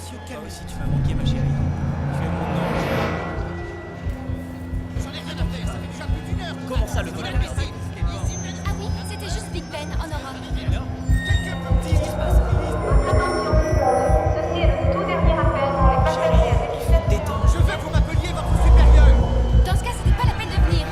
monsieur, calme aussi, tu m'as manqué, ma chérie. Tu es mon ange. J'en ai rien à faire, ça fait déjà plus d'une heure. Comment ça, le voleur? Ah oui, c'était juste Big Ben en Europe. Quelqu'un peut me dire ce qui se passe? Attention, ceci est le tout dernier appel pour les passagers à destination. Détends. Je veux que vous m'appeliez votre supérieur. Dans ce cas, c'était pas la peine de venir.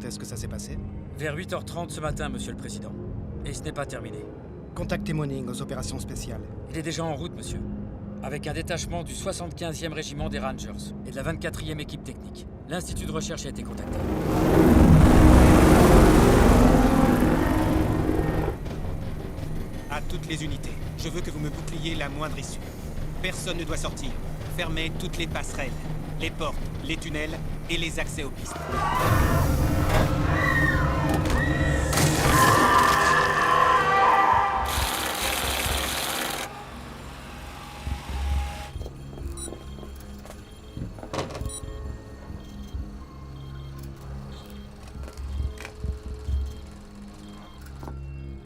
Est-ce que ça s'est passé? Vers 8h30 ce matin, monsieur le président. Et ce n'est pas terminé. Contactez Moning aux opérations spéciales. Il est déjà en route, monsieur. Avec un détachement du 75e régiment des Rangers et de la 24e équipe technique. L'Institut de recherche a été contacté. À toutes les unités, je veux que vous me boucliez la moindre issue. Personne ne doit sortir. Fermez toutes les passerelles, les portes, les tunnels et les accès aux pistes.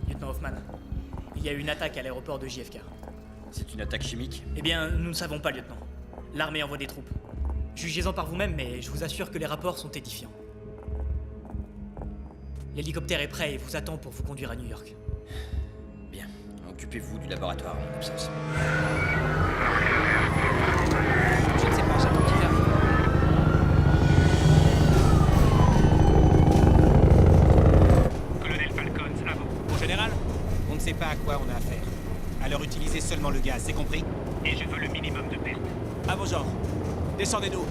Lieutenant Hoffman, il y a eu une attaque à l'aéroport de JFK. C'est une attaque chimique? Eh bien, nous ne savons pas, lieutenant. L'armée envoie des troupes. Jugez-en par vous-même, mais je vous assure que les rapports sont édifiants. L'hélicoptère est prêt et vous attend pour vous conduire à New York. Bien. Occupez-vous du laboratoire, mon absence. Je ne sais pas, j'attends qu'il arrive. Colonel Falcons, à vous. Mon général, on ne sait pas à quoi on a affaire. Alors utilisez seulement le gaz, c'est compris? Et je veux le minimum de pertes. À vos ordres. Descendez-nous.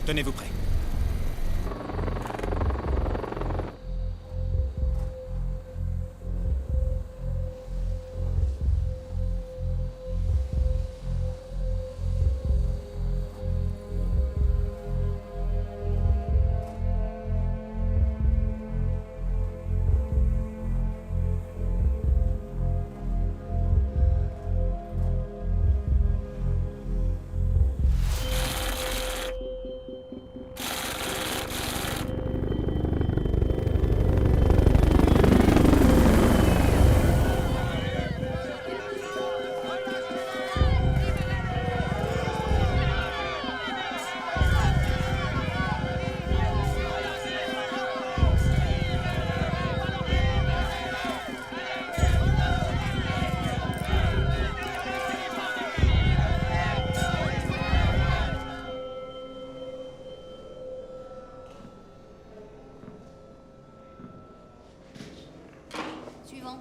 Tenez-vous prêts. Suivant.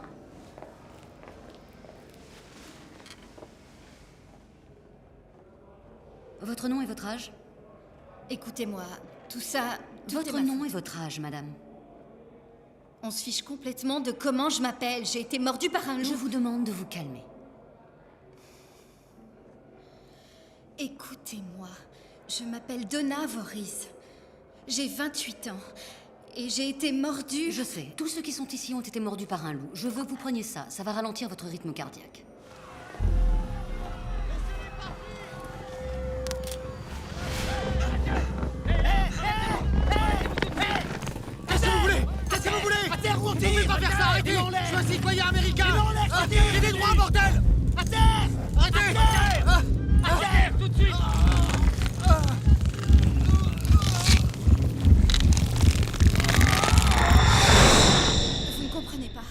Votre nom et votre âge? Écoutez-moi, tout ça... tout est Votre ma nom faute. et votre âge, madame. On se fiche complètement de comment je m'appelle. J'ai été mordue par un loup. Je vous demande de vous calmer. Écoutez-moi, je m'appelle Donna Voorhees. J'ai 28 ans. Et j'ai été mordue... Je sais, tous ceux qui sont ici ont été mordus par un loup. Je veux que vous preniez ça, ça va ralentir votre rythme cardiaque. Qu'est-ce que vous voulez? Qu'est-ce que vous voulez? À terre, on tire! Vous pouvez pas faire ça, arrêtez! Je suis un citoyen américain! J'ai des droits, bordel! À terre! Arrêtez! À terre, tout de suite! Vous ne comprenez pas.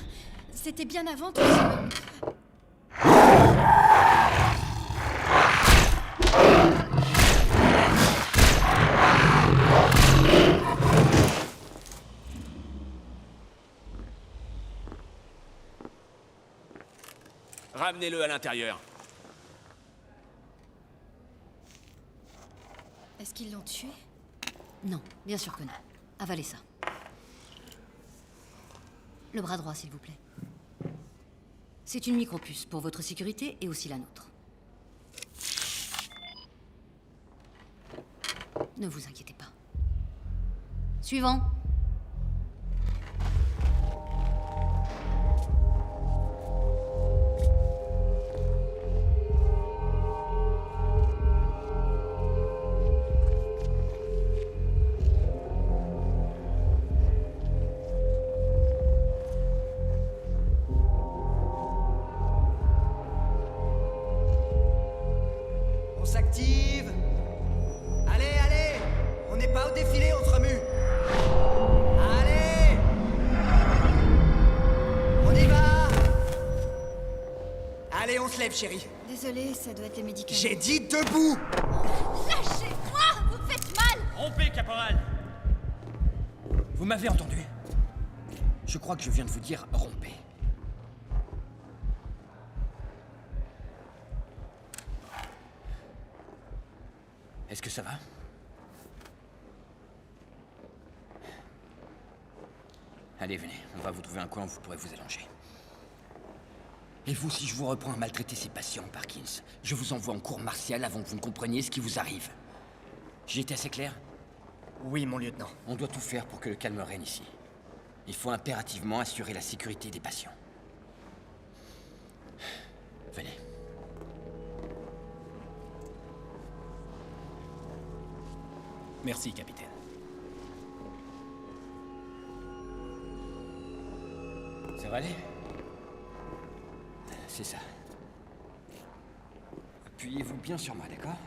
C'était bien avant tout ça. Ramenez-le à l'intérieur. Est-ce qu'ils l'ont tué? Non, bien sûr que non. Avalez ça. Le bras droit, s'il vous plaît. C'est une micropuce pour votre sécurité et aussi la nôtre. Ne vous inquiétez pas. Suivant. On s'active! Allez, allez! On n'est pas au défilé, on se remue! Allez! On y va! Allez, on se lève, chérie! Désolée, ça doit être les médicaments. J'ai dit debout! Lâchez-moi! Vous me faites mal! Rompez, caporal! Vous m'avez entendu? Je crois que je viens de vous dire rompez. Est-ce que ça va? Allez, venez. On va vous trouver un coin où vous pourrez vous allonger. Et vous, si je vous reprends à maltraiter ces patients, Parkins, je vous envoie en cours martial avant que vous ne compreniez ce qui vous arrive. J'ai été assez clair? Oui, mon lieutenant. On doit tout faire pour que le calme règne ici. Il faut impérativement assurer la sécurité des patients. Venez. Merci, capitaine. Ça va aller? C'est ça. Appuyez-vous bien sur moi, d'accord?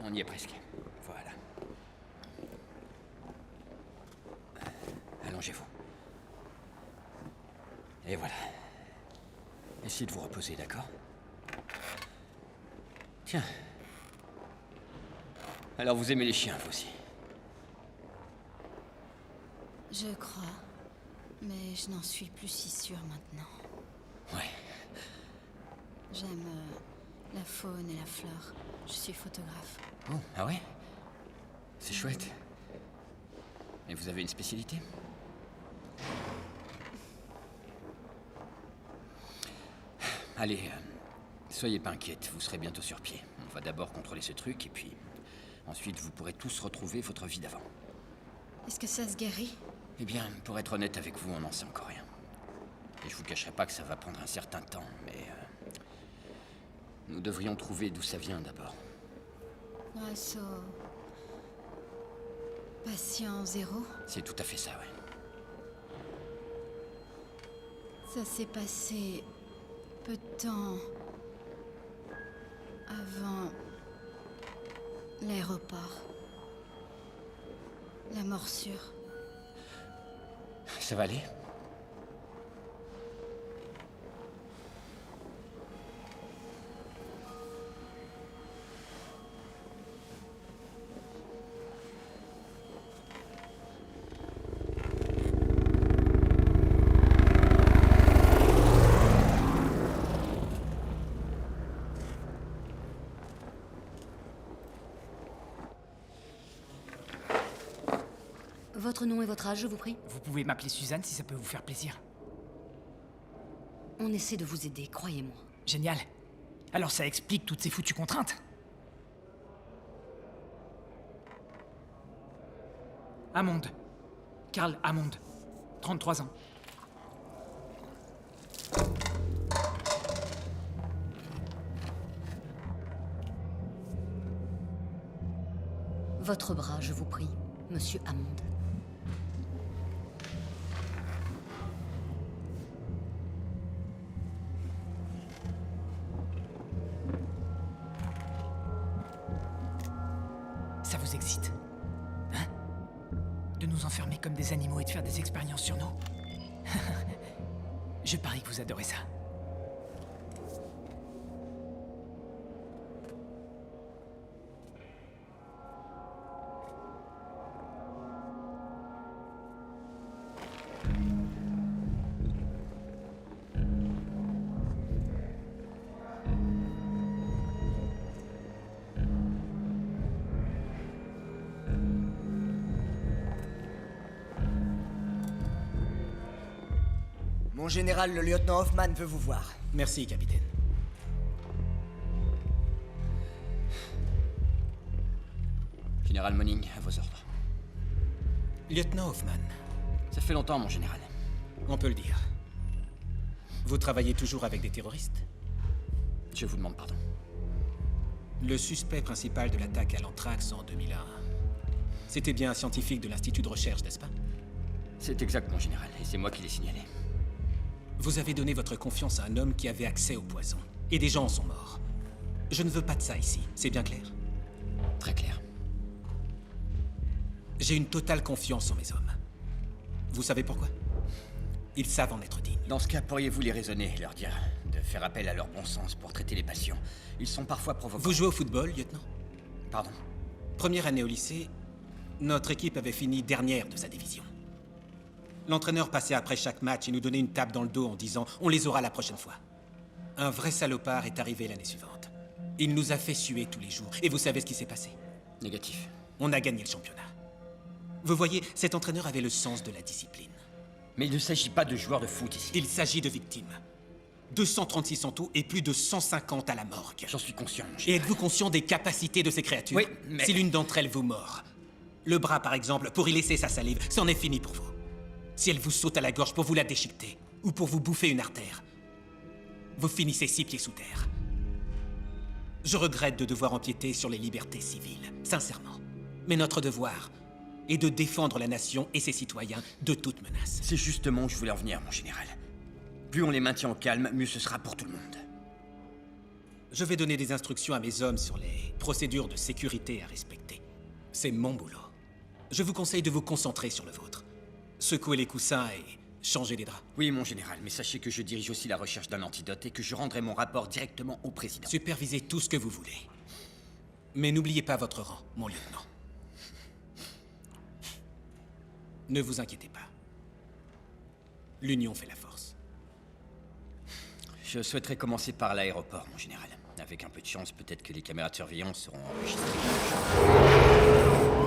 On y est presque. Voilà. Allongez-vous. Et voilà. Essayez de vous reposer, d'accord? Tiens. Alors vous aimez les chiens, vous aussi? Je crois. Mais je n'en suis plus si sûre maintenant. Ouais. J'aime la faune et la flore. Je suis photographe. Oh, ah ouais? c'est chouette. Et vous avez une spécialité? Allez, soyez pas inquiète, vous serez bientôt sur pied. On va d'abord contrôler ce truc, et puis... ensuite, vous pourrez tous retrouver votre vie d'avant. Est-ce que ça se guérit? Eh bien, pour être honnête avec vous, on n'en sait encore rien. Et je vous cacherai pas que ça va prendre un certain temps, mais... nous devrions trouver d'où ça vient d'abord. Grâce au... patient zéro? C'est tout à fait ça, ouais. Ça s'est passé... peu de temps... avant... l'aéroport. La morsure. Ça va aller? Votre nom et votre âge, je vous prie? Vous pouvez m'appeler Suzanne si ça peut vous faire plaisir. On essaie de vous aider, croyez-moi. Génial. Alors ça explique toutes ces foutues contraintes. Hammond. Karl Hammond. 33 ans. Votre bras, je vous prie, monsieur Hammond. Ça vous excite? Hein? De nous enfermer comme des animaux et de faire des expériences sur nous? Je parie que vous adorez ça. Mon général, le lieutenant Hoffman veut vous voir. Merci, capitaine. Général Moning, à vos ordres. Lieutenant Hoffman, Ça fait longtemps, mon général. on peut le dire. Vous travaillez toujours avec des terroristes? Je vous demande pardon. Le suspect principal de l'attaque à l'anthrax en 2001, c'était bien un scientifique de l'Institut de recherche, n'est-ce pas? C'est exact, mon général, et c'est moi qui l'ai signalé. Vous avez donné votre confiance à un homme qui avait accès au poison. Et des gens en sont morts. Je ne veux pas de ça ici, c'est bien clair? Très clair. J'ai une totale confiance en mes hommes. Vous savez pourquoi? Ils savent en être dignes. Dans ce cas, pourriez-vous les raisonner, leur dire de faire appel à leur bon sens pour traiter les patients? Ils sont parfois provocants. Vous jouez au football, lieutenant? Pardon? Première année au lycée, notre équipe avait fini dernière de sa division. L'entraîneur passait après chaque match et nous donnait une tape dans le dos en disant « On les aura la prochaine fois ». Un vrai salopard est arrivé l'année suivante. Il nous a fait suer tous les jours. Et vous savez ce qui s'est passé? Négatif. On a gagné le championnat. Vous voyez, cet entraîneur avait le sens de la discipline. Mais il ne s'agit pas de joueurs de foot ici. Il s'agit de victimes. 236 en tout et plus de 150 à la morgue. J'en suis conscient. Et êtes-vous conscient des capacités de ces créatures? Oui, mais... Si l'une d'entre elles vous mord, le bras par exemple, pour y laisser sa salive, c'en est fini pour vous. Si elle vous saute à la gorge pour vous la déchiqueter, ou pour vous bouffer une artère, vous finissez 6 pieds sous terre. Je regrette de devoir empiéter sur les libertés civiles, sincèrement. Mais notre devoir est de défendre la nation et ses citoyens de toute menace. C'est justement où je voulais en venir, mon général. Plus on les maintient au calme, mieux ce sera pour tout le monde. Je vais donner des instructions à mes hommes sur les procédures de sécurité à respecter. C'est mon boulot. Je vous conseille de vous concentrer sur le vôtre. Secouer les coussins et changer les draps. Oui, mon général, mais sachez que je dirige aussi la recherche d'un antidote et que je rendrai mon rapport directement au président. Supervisez tout ce que vous voulez. Mais n'oubliez pas votre rang, mon lieutenant. Ne vous inquiétez pas. L'union fait la force. Je souhaiterais commencer par l'aéroport, mon général. Avec un peu de chance, peut-être que les caméras de surveillance seront enregistrées.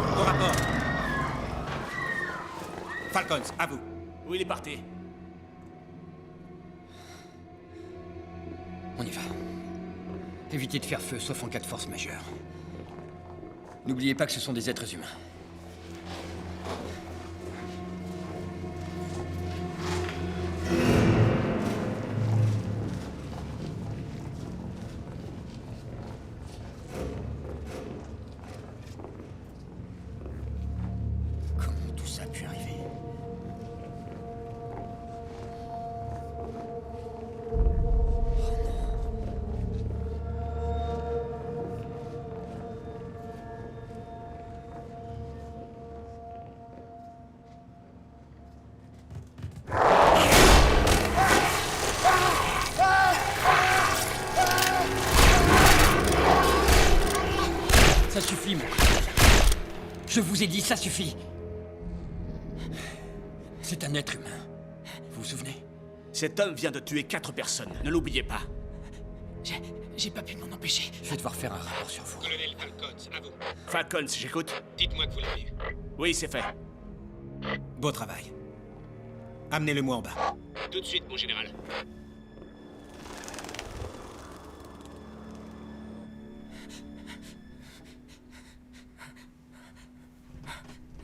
Au rapport. Falcons, à vous. Où il est parti? On y va. Évitez de faire feu, sauf en cas de force majeure. N'oubliez pas que ce sont des êtres humains. Comment tout ça a pu arriver? Ça suffit, mon frère. Je vous ai dit, ça suffit. C'est un être humain. Vous vous souvenez? Cet homme vient de tuer 4 personnes, ne l'oubliez pas. J'ai pas pu m'en empêcher. Je vais devoir faire un rapport sur vous. Colonel Falcons, à vous. Falcons, j'écoute. Dites-moi que vous l'avez eu. Oui, c'est fait. Beau travail. Amenez-le-moi en bas. Tout de suite, mon général.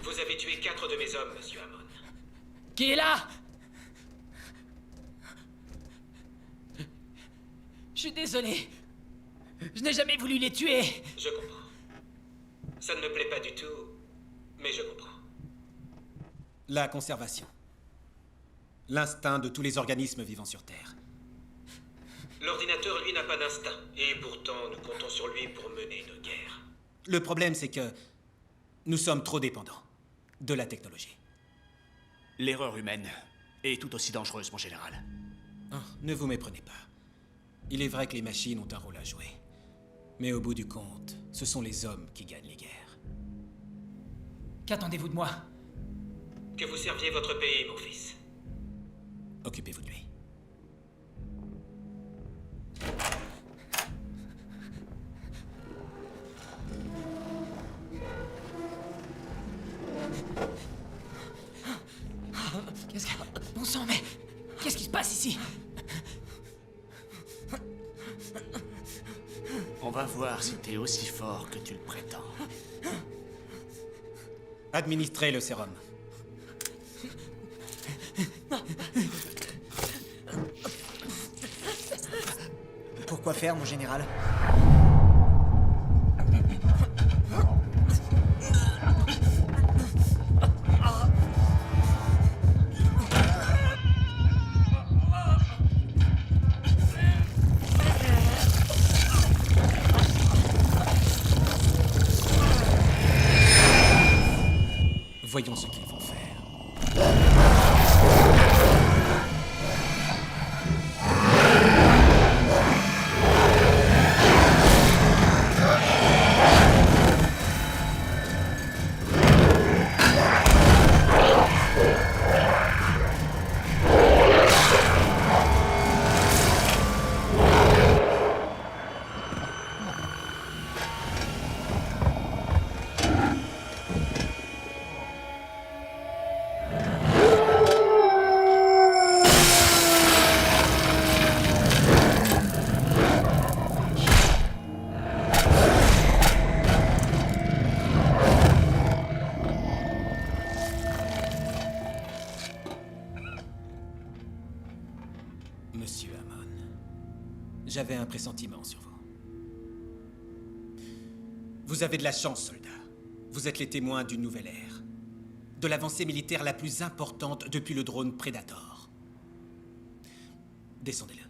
Vous avez tué 4 de mes hommes, monsieur Hammond. Qui est là? Je suis désolé. Je n'ai jamais voulu les tuer. Je comprends. Ça ne me plaît pas du tout, mais je comprends. La conservation. L'instinct de tous les organismes vivant sur Terre. L'ordinateur, lui, n'a pas d'instinct. Et pourtant, nous comptons sur lui pour mener nos guerres. Le problème, c'est que nous sommes trop dépendants de la technologie. L'erreur humaine est tout aussi dangereuse, mon général. Oh, ne vous méprenez pas. Il est vrai que les machines ont un rôle à jouer. Mais au bout du compte, ce sont les hommes qui gagnent les guerres. Qu'attendez-vous de moi? Que vous serviez votre pays, mon fils. Occupez-vous de lui. Qu'est-ce que... Bon sang, mais... Qu'est-ce qui se passe ici? On va voir si t'es aussi fort que tu le prétends. Administrez le sérum. Pourquoi faire, mon général? Voyons ce qu'ils vont faire. Monsieur Hammond, j'avais un pressentiment sur vous. Vous avez de la chance, soldat. Vous êtes les témoins d'une nouvelle ère. De l'avancée militaire la plus importante depuis le drone Predator. Descendez-le.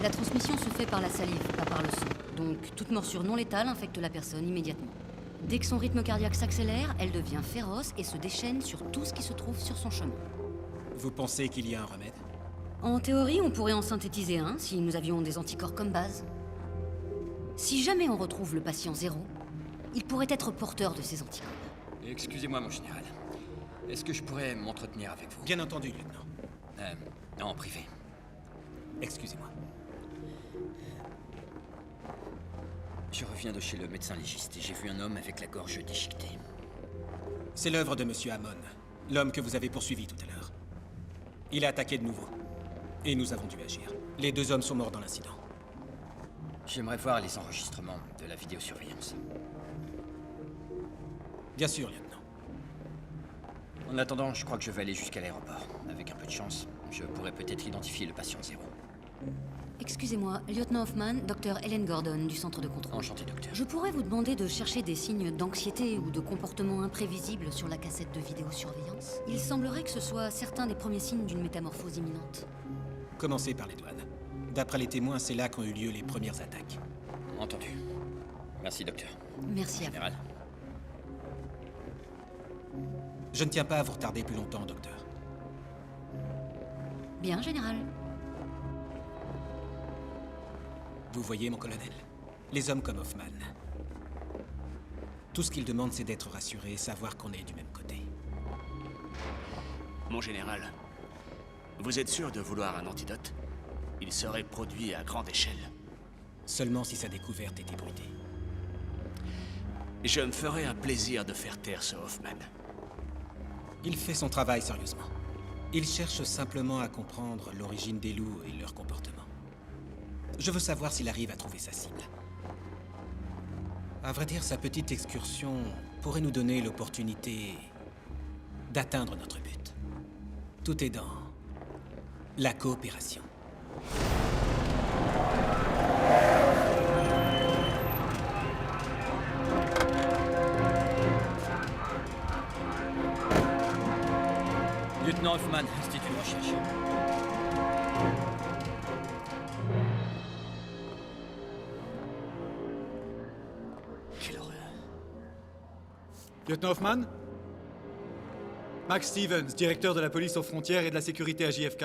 La transmission se fait par la salive, pas par le sang. Donc, toute morsure non létale infecte la personne immédiatement. Dès que son rythme cardiaque s'accélère, elle devient féroce et se déchaîne sur tout ce qui se trouve sur son chemin. Vous pensez qu'il y a un remède? En théorie, on pourrait en synthétiser un si nous avions des anticorps comme base. Si jamais on retrouve le patient 0, il pourrait être porteur de ces anticorps. Excusez-moi, mon général. Est-ce que je pourrais m'entretenir avec vous? Bien entendu, lieutenant. En privé. Excusez-moi. Je reviens de chez le médecin légiste et j'ai vu un homme avec la gorge déchiquetée. C'est l'œuvre de Monsieur Hammond, l'homme que vous avez poursuivi tout à l'heure. Il a attaqué de nouveau. Et nous avons dû agir. Les 2 hommes sont morts dans l'incident. J'aimerais voir les enregistrements de la vidéosurveillance. Bien sûr, lieutenant. En attendant, je crois que je vais aller jusqu'à l'aéroport. Avec un peu de chance, je pourrais peut-être identifier le patient 0. Excusez-moi, lieutenant Hoffman, docteur Helen Gordon du centre de contrôle. Enchanté, docteur. Je pourrais vous demander de chercher des signes d'anxiété ou de comportement imprévisible sur la cassette de vidéosurveillance. Il semblerait que ce soit certains des premiers signes d'une métamorphose imminente. Commencez par les douanes. D'après les témoins, c'est là qu'ont eu lieu les premières attaques. Entendu. Merci, docteur. Merci à vous. Général. Je ne tiens pas à vous retarder plus longtemps, docteur. Bien, général. Vous voyez, mon colonel, les hommes comme Hoffman, tout ce qu'ils demandent, c'est d'être rassurés et savoir qu'on est du même côté. Mon général, vous êtes sûr de vouloir un antidote? Il serait produit à grande échelle. Seulement si sa découverte est ébruitée. Je me ferais un plaisir de faire taire ce Hoffman. Il fait son travail sérieusement. Il cherche simplement à comprendre l'origine des loups et leur comportement. Je veux savoir s'il arrive à trouver sa cible. À vrai dire, sa petite excursion pourrait nous donner l'opportunité d'atteindre notre but. Tout est dans la coopération. Lieutenant Hoffman, Institut de recherche. Quelle horreur. Lieutenant Hoffman? Max Stevens, directeur de la police aux frontières et de la sécurité à JFK.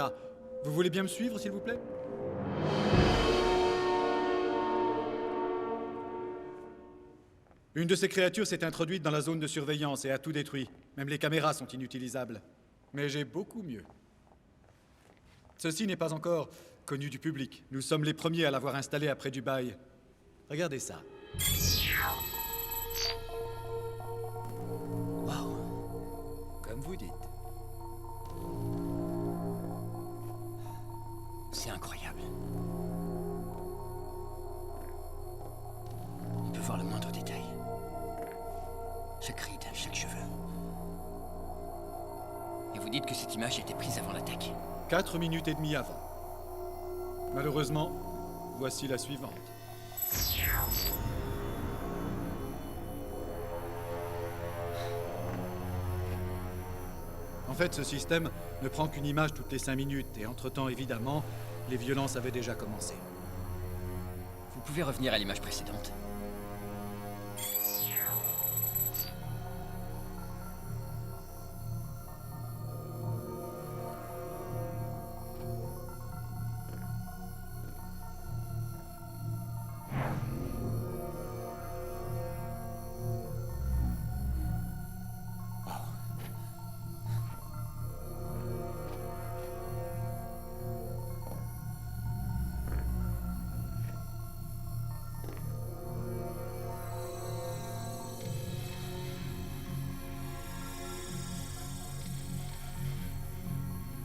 Vous voulez bien me suivre, s'il vous plaît? Une de ces créatures s'est introduite dans la zone de surveillance et a tout détruit. Même les caméras sont inutilisables. Mais j'ai beaucoup mieux. Ceci n'est pas encore connu du public. Nous sommes les premiers à l'avoir installé après Dubaï. Regardez ça. Waouh. Comme vous dites. C'est incroyable. On peut voir le moindre détail. Chaque ride, chaque cheveu. Et vous dites que cette image a été prise avant l'attaque? 4 minutes et demie avant. Malheureusement, voici la suivante. En fait, ce système ne prend qu'une image toutes les 5 minutes, et entre-temps, évidemment, les violences avaient déjà commencé. Vous pouvez revenir à l'image précédente?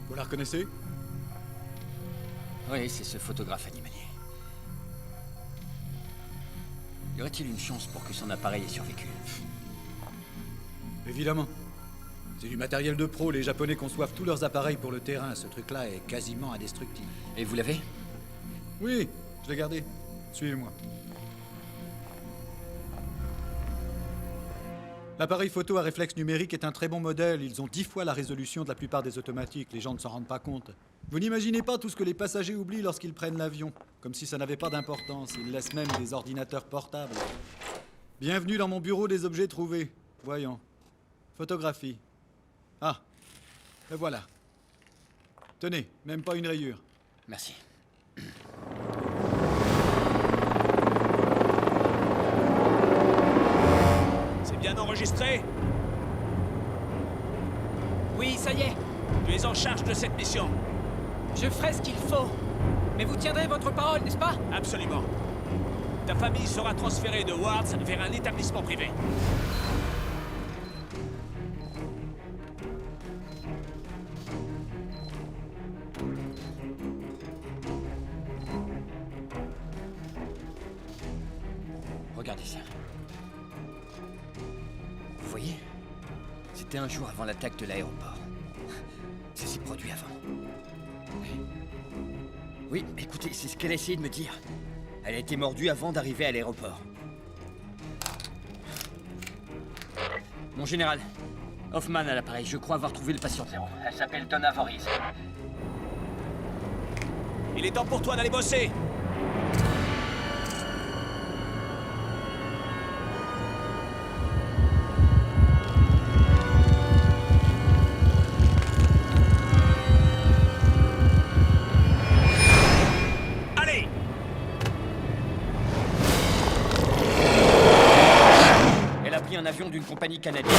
Vous la reconnaissez? Oui, c'est ce photographe animalier. Y aurait-il une chance pour que son appareil ait survécu? Évidemment. C'est du matériel de pro, les Japonais conçoivent tous leurs appareils pour le terrain. Ce truc-là est quasiment indestructible. Et vous l'avez? Oui, je l'ai gardé. Suivez-moi. L'appareil photo à réflexe numérique est un très bon modèle. Ils ont 10 fois la résolution de la plupart des automatiques. Les gens ne s'en rendent pas compte. Vous n'imaginez pas tout ce que les passagers oublient lorsqu'ils prennent l'avion. Comme si ça n'avait pas d'importance. Ils laissent même des ordinateurs portables. Bienvenue dans mon bureau des objets trouvés. Voyons. Photographie. Ah. Et voilà. Tenez, même pas une rayure. Merci. Bien enregistré? Oui, ça y est. Tu es en charge de cette mission. Je ferai ce qu'il faut. Mais vous tiendrez votre parole, n'est-ce pas? Absolument. Ta famille sera transférée de Wards vers un établissement privé. Regardez ça. Vous voyez? C'était un jour avant l'attaque de l'aéroport. Ça s'est produit avant. Oui, écoutez, c'est ce qu'elle a essayé de me dire. Elle a été mordue avant d'arriver à l'aéroport. Mon général, Hoffman à l'appareil, je crois avoir trouvé le patient zéro. Elle s'appelle Donna Voorhees. Il est temps pour toi d'aller bosser. Un avion d'une compagnie canadienne.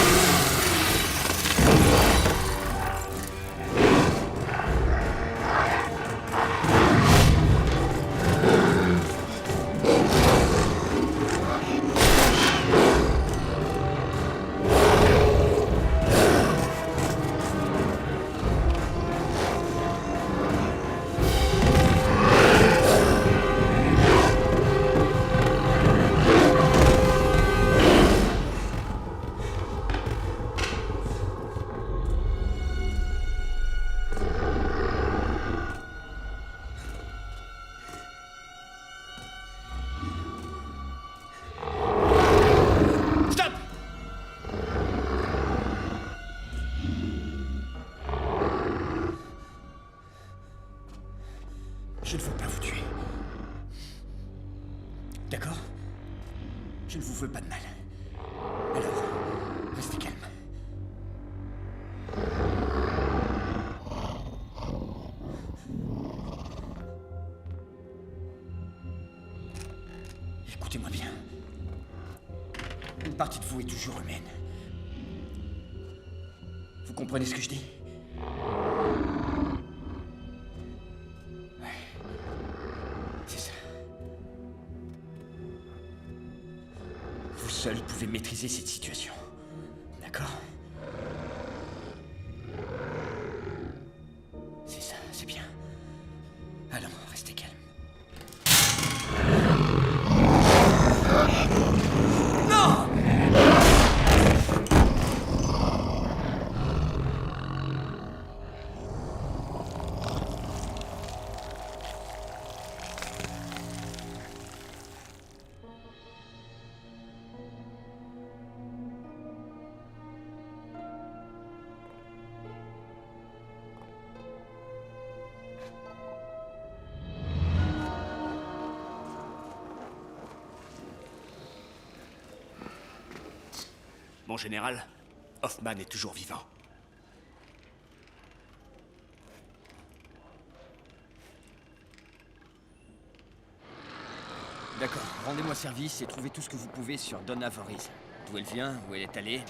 Je ne veux pas vous tuer. D'accord? Je ne vous veux pas de mal. Alors, restez calme. Écoutez-moi bien. Une partie de vous est toujours humaine. Vous comprenez ce que je dis? Seul pouvait maîtriser cette situation. D'accord? C'est ça, c'est bien. Allons, restez calme. Non! Mon général, Hoffman est toujours vivant. D'accord, rendez-moi service et trouvez tout ce que vous pouvez sur Donna Voorhees. D'où elle vient, où elle est allée,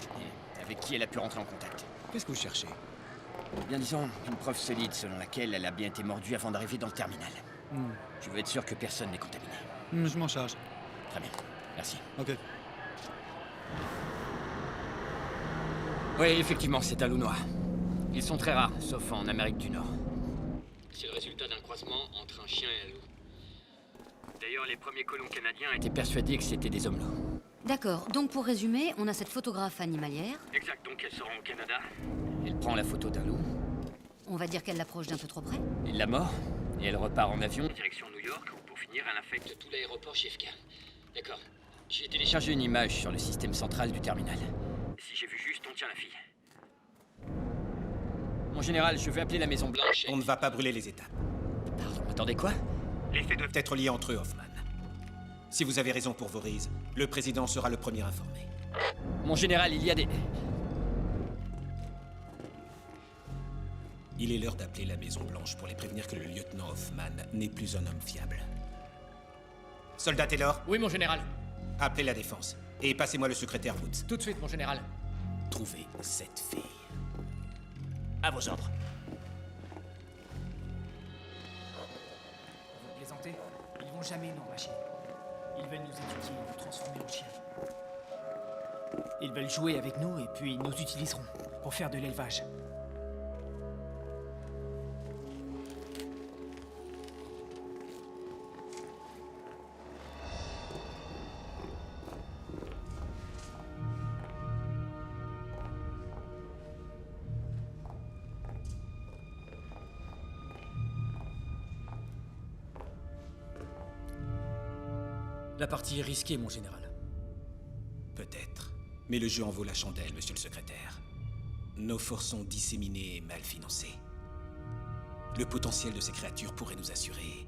et avec qui elle a pu rentrer en contact. Qu'est-ce que vous cherchez? Bien disons, une preuve solide selon laquelle elle a bien été mordue avant d'arriver dans le terminal. Je veux être sûr que personne n'est contaminé. Je m'en charge. Très bien, merci. Ok. Oui, effectivement, c'est un loup noir. Ils sont très rares, sauf en Amérique du Nord. C'est le résultat d'un croisement entre un chien et un loup. D'ailleurs, les premiers colons canadiens étaient persuadés que c'était des hommes-loups. D'accord, donc pour résumer, on a cette photographe animalière. Exact, donc elle se rend au Canada. Elle prend la photo d'un loup. On va dire qu'elle l'approche d'un peu trop près. Il la mord, et elle repart en avion direction New York, où pour finir, elle infecte tout l'aéroport JFK. D'accord. J'ai téléchargé une image sur le système central du terminal. Si j'ai vu juste, on tient la fille. Mon général, je vais appeler la Maison Blanche et... On ne va pas brûler les étapes. Pardon, attendez quoi? Les faits doivent être liés entre eux, Hoffman. Si vous avez raison pour Voorhees, le président sera le premier informé. Mon général, il y a des... Il est l'heure d'appeler la Maison Blanche pour les prévenir que le lieutenant Hoffman n'est plus un homme fiable. Soldat Taylor? Oui, mon général. Appelez la défense. Et passez-moi le secrétaire Woods. Tout de suite, mon général. Trouvez cette fille. À vos ordres. Vous plaisantez? Ils vont jamais nous relâcher. Ils veulent veulent nous étudier et nous transformer en chiens. Ils veulent jouer avec nous et puis ils nous utiliseront pour faire de l'élevage. La partie est risquée, mon général. Peut-être. Mais le jeu en vaut la chandelle, monsieur le secrétaire. Nos forces sont disséminées et mal financées. Le potentiel de ces créatures pourrait nous assurer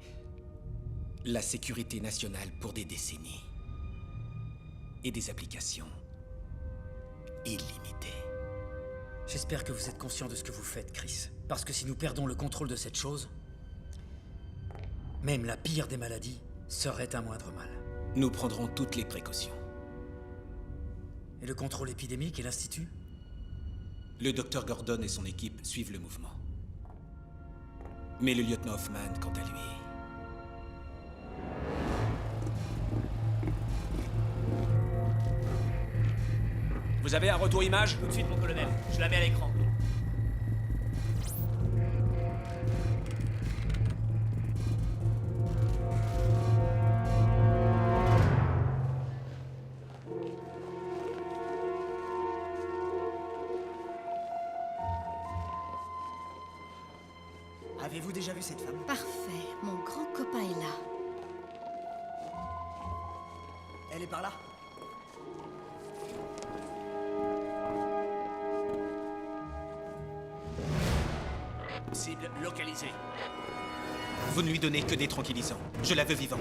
la sécurité nationale pour des décennies. Et des applications illimitées. J'espère que vous êtes conscient de ce que vous faites, Chris. Parce que si nous perdons le contrôle de cette chose, même la pire des maladies serait un moindre mal. Nous prendrons toutes les précautions. Et le contrôle épidémique et l'Institut? Le docteur Gordon et son équipe suivent le mouvement. Mais le lieutenant Hoffman, quant à lui... Vous avez un retour image? Tout de suite, mon colonel. Je la mets à l'écran. Avez-vous déjà vu cette femme? Parfait. Mon grand copain est là. Elle est par là. Cible localisée. Vous ne lui donnez que des tranquillisants. Je la veux vivante.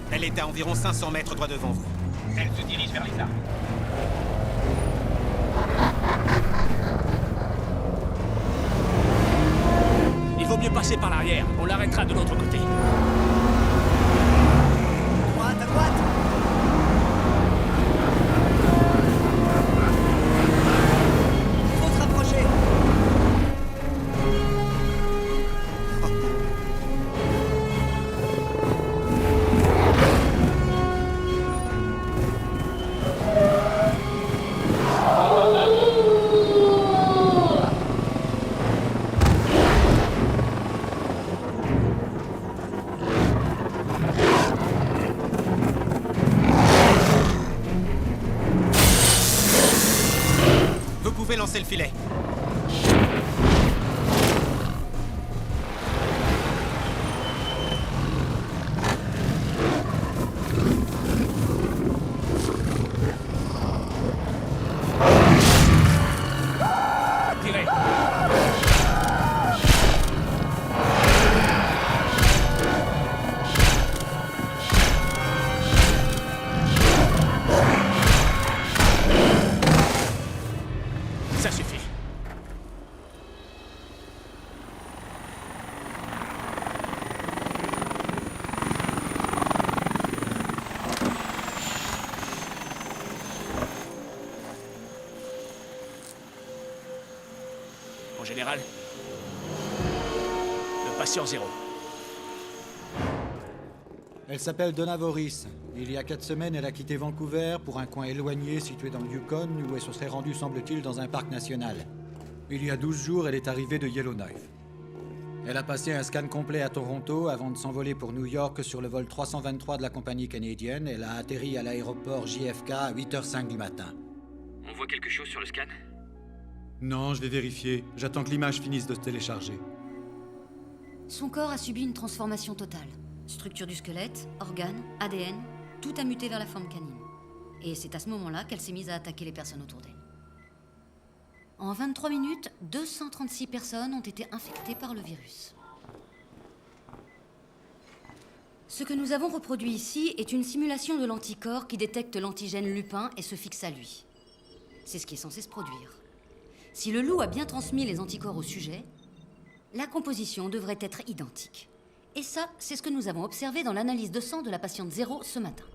Elle est à environ 500 mètres droit devant vous. Elle se dirige vers les armes. Il vaut mieux passer par l'arrière. On l'arrêtera de l'autre côté. Droite, à droite. Faut se rapprocher. Vous pouvez lancer le filet. Tirez. Ça suffit. Mon général, le patient zéro. Elle s'appelle Donna Voris. Il y a 4 semaines, elle a quitté Vancouver pour un coin éloigné situé dans le Yukon où elle se serait rendue, semble-t-il, dans un parc national. Il y a 12 jours, elle est arrivée de Yellowknife. Elle a passé un scan complet à Toronto avant de s'envoler pour New York sur le vol 323 de la compagnie canadienne. Elle a atterri à l'aéroport JFK à 8h05 du matin. On voit quelque chose sur le scan? Non, je vais vérifier. J'attends que l'image finisse de se télécharger. Son corps a subi une transformation totale. Structure du squelette, organes, ADN, tout a muté vers la forme canine. Et c'est à ce moment-là qu'elle s'est mise à attaquer les personnes autour d'elle. En 23 minutes, 236 personnes ont été infectées par le virus. Ce que nous avons reproduit ici est une simulation de l'anticorps qui détecte l'antigène lupin et se fixe à lui. C'est ce qui est censé se produire. Si le loup a bien transmis les anticorps au sujet, la composition devrait être identique. Et ça, c'est ce que nous avons observé dans l'analyse de sang de la patiente 0 ce matin.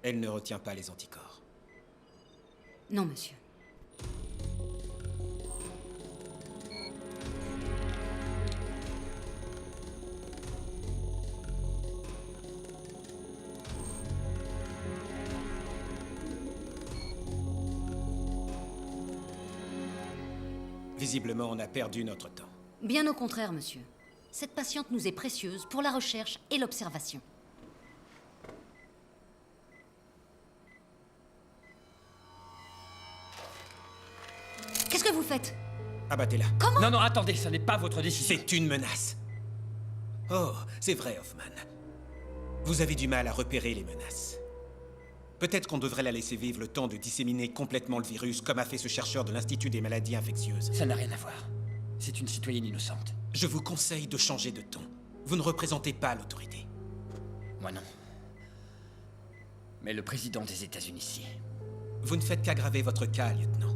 Elle ne retient pas les anticorps. Non, monsieur. Visiblement, on a perdu notre temps. Bien au contraire, monsieur. Cette patiente nous est précieuse pour la recherche et l'observation. Qu'est-ce que vous faites? Abattez-la. Comment? Non, non, attendez, ça n'est pas votre décision. C'est une menace. Oh, c'est vrai, Hoffman. Vous avez du mal à repérer les menaces. Peut-être qu'on devrait la laisser vivre le temps de disséminer complètement le virus, comme a fait ce chercheur de l'Institut des maladies infectieuses. Ça n'a rien à voir. C'est une citoyenne innocente. Je vous conseille de changer de ton. Vous ne représentez pas l'autorité. Moi non. Mais le président des États-Unis, si. Vous ne faites qu'aggraver votre cas, lieutenant.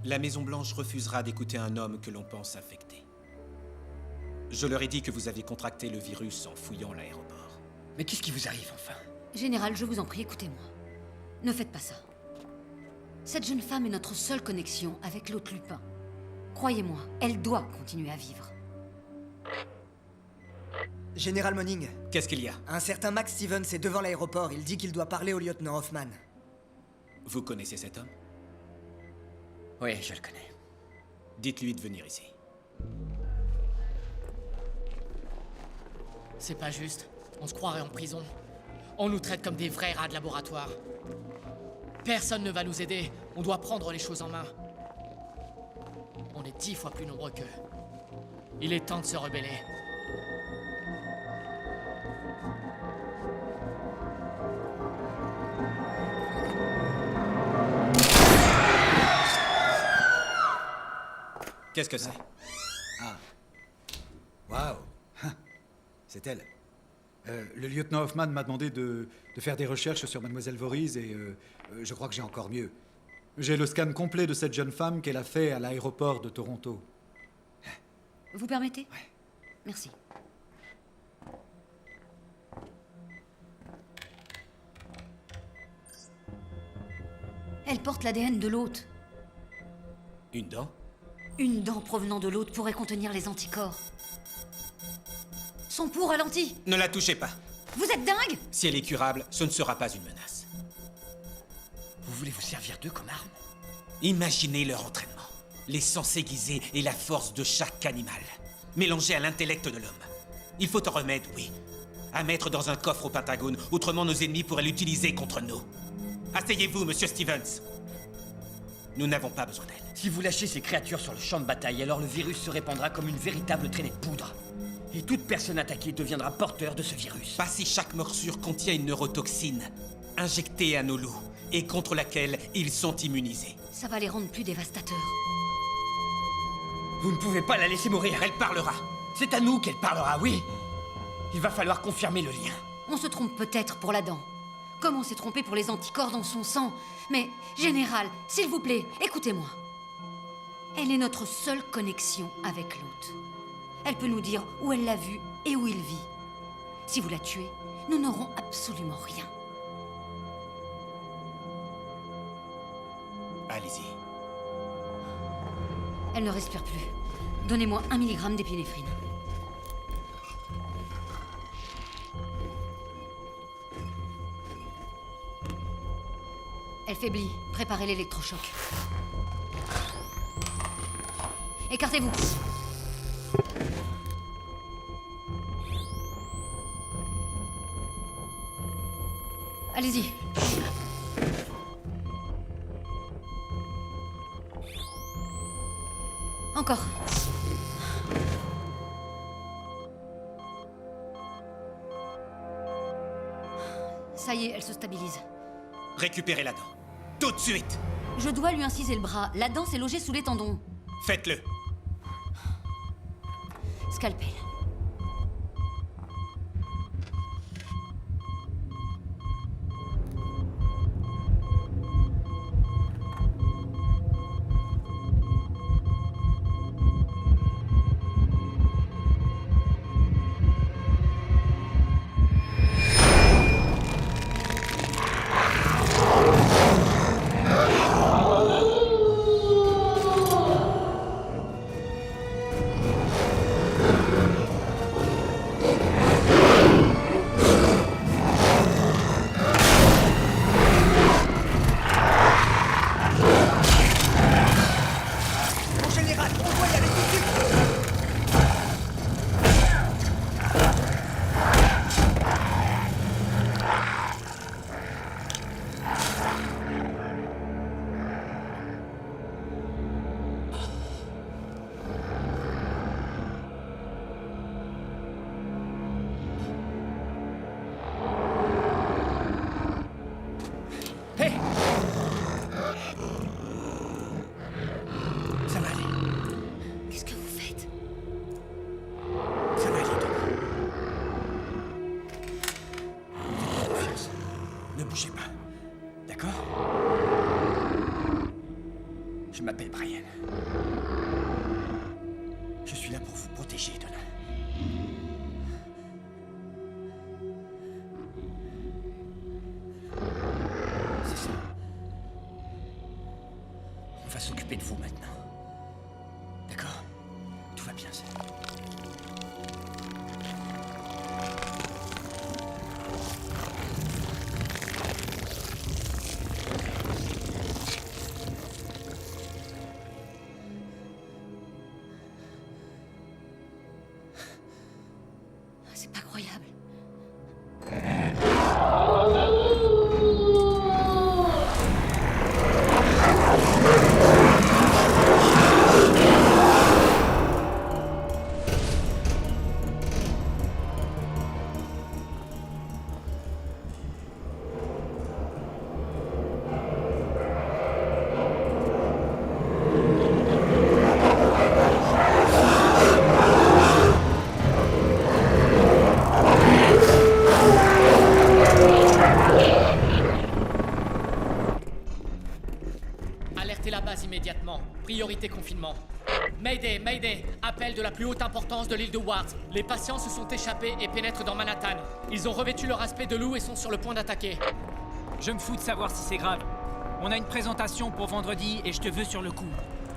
La Maison-Blanche refusera d'écouter un homme que l'on pense infecté. Je leur ai dit que vous avez contracté le virus en fouillant l'aéroport. Mais qu'est-ce qui vous arrive, enfin? Général, je vous en prie, écoutez-moi. Ne faites pas ça. Cette jeune femme est notre seule connexion avec l'hôte Lupin. Croyez-moi, elle doit continuer à vivre. Général Monning. Qu'est-ce qu'il y a? Un certain Max Stevens est devant l'aéroport. Il dit qu'il doit parler au lieutenant Hoffman. Vous connaissez cet homme? Oui, je le connais. Dites-lui de venir ici. C'est pas juste. On se croirait en prison. On nous traite comme des vrais rats de laboratoire. Personne ne va nous aider. On doit prendre les choses en main. On est 10 fois plus nombreux qu'eux. Il est temps de se rebeller. Qu'est-ce que c'est? Ah. Waouh. C'est elle. Le lieutenant Hoffman m'a demandé de faire des recherches sur Mademoiselle Voorhees et je crois que j'ai encore mieux. J'ai le scan complet de cette jeune femme qu'elle a fait à l'aéroport de Toronto. Vous permettez? Ouais. Merci. Elle porte l'ADN de l'hôte. Une dent? Une dent provenant de l'hôte pourrait contenir les anticorps. Son pouls ralenti. Ne la touchez pas. Vous êtes dingue? Si elle est curable, ce ne sera pas une menace. Vous voulez vous servir d'eux comme arme? Imaginez leur entraînement. Les sens aiguisés et la force de chaque animal. Mélangés à l'intellect de l'homme. Il faut un remède, oui. À mettre dans un coffre au Pentagone, autrement nos ennemis pourraient l'utiliser contre nous. Asseyez-vous, monsieur Stevens. Nous n'avons pas besoin d'elle. Si vous lâchez ces créatures sur le champ de bataille, alors le virus se répandra comme une véritable traînée de poudre. Et toute personne attaquée deviendra porteur de ce virus. Pas si chaque morsure contient une neurotoxine, injectée à nos loups, et contre laquelle ils sont immunisés. Ça va les rendre plus dévastateurs. Vous ne pouvez pas la laisser mourir. Elle parlera. C'est à nous qu'elle parlera, oui. Il va falloir confirmer le lien. On se trompe peut-être pour la dent. Comme on s'est trompé pour les anticorps dans son sang. Mais, Général, s'il vous plaît, écoutez-moi. Elle est notre seule connexion avec l'hôte. Elle peut nous dire où elle l'a vu et où il vit. Si vous la tuez, nous n'aurons absolument rien. Allez-y. Elle ne respire plus. Donnez-moi 1 mg d'épinéphrine. Elle faiblit. Préparez l'électrochoc. Écartez-vous. Allez-y. Encore. Ça y est, elle se stabilise. Récupérez la dent. Tout de suite. Je dois lui inciser le bras. La dent s'est logée sous les tendons. Faites-le. Scalpel. Je m'appelle Brian. Je suis là pour vous protéger, Donna. C'est ça. On va s'occuper de vous maintenant. D'accord? Tout va bien, ça. C'est pas croyable. Alertez la base immédiatement. Priorité confinement. Mayday, Mayday. Appel de la plus haute importance de l'île de Ward. Les patients se sont échappés et pénètrent dans Manhattan. Ils ont revêtu leur aspect de loup et sont sur le point d'attaquer. Je me fous de savoir si c'est grave. On a une présentation pour vendredi et je te veux sur le coup.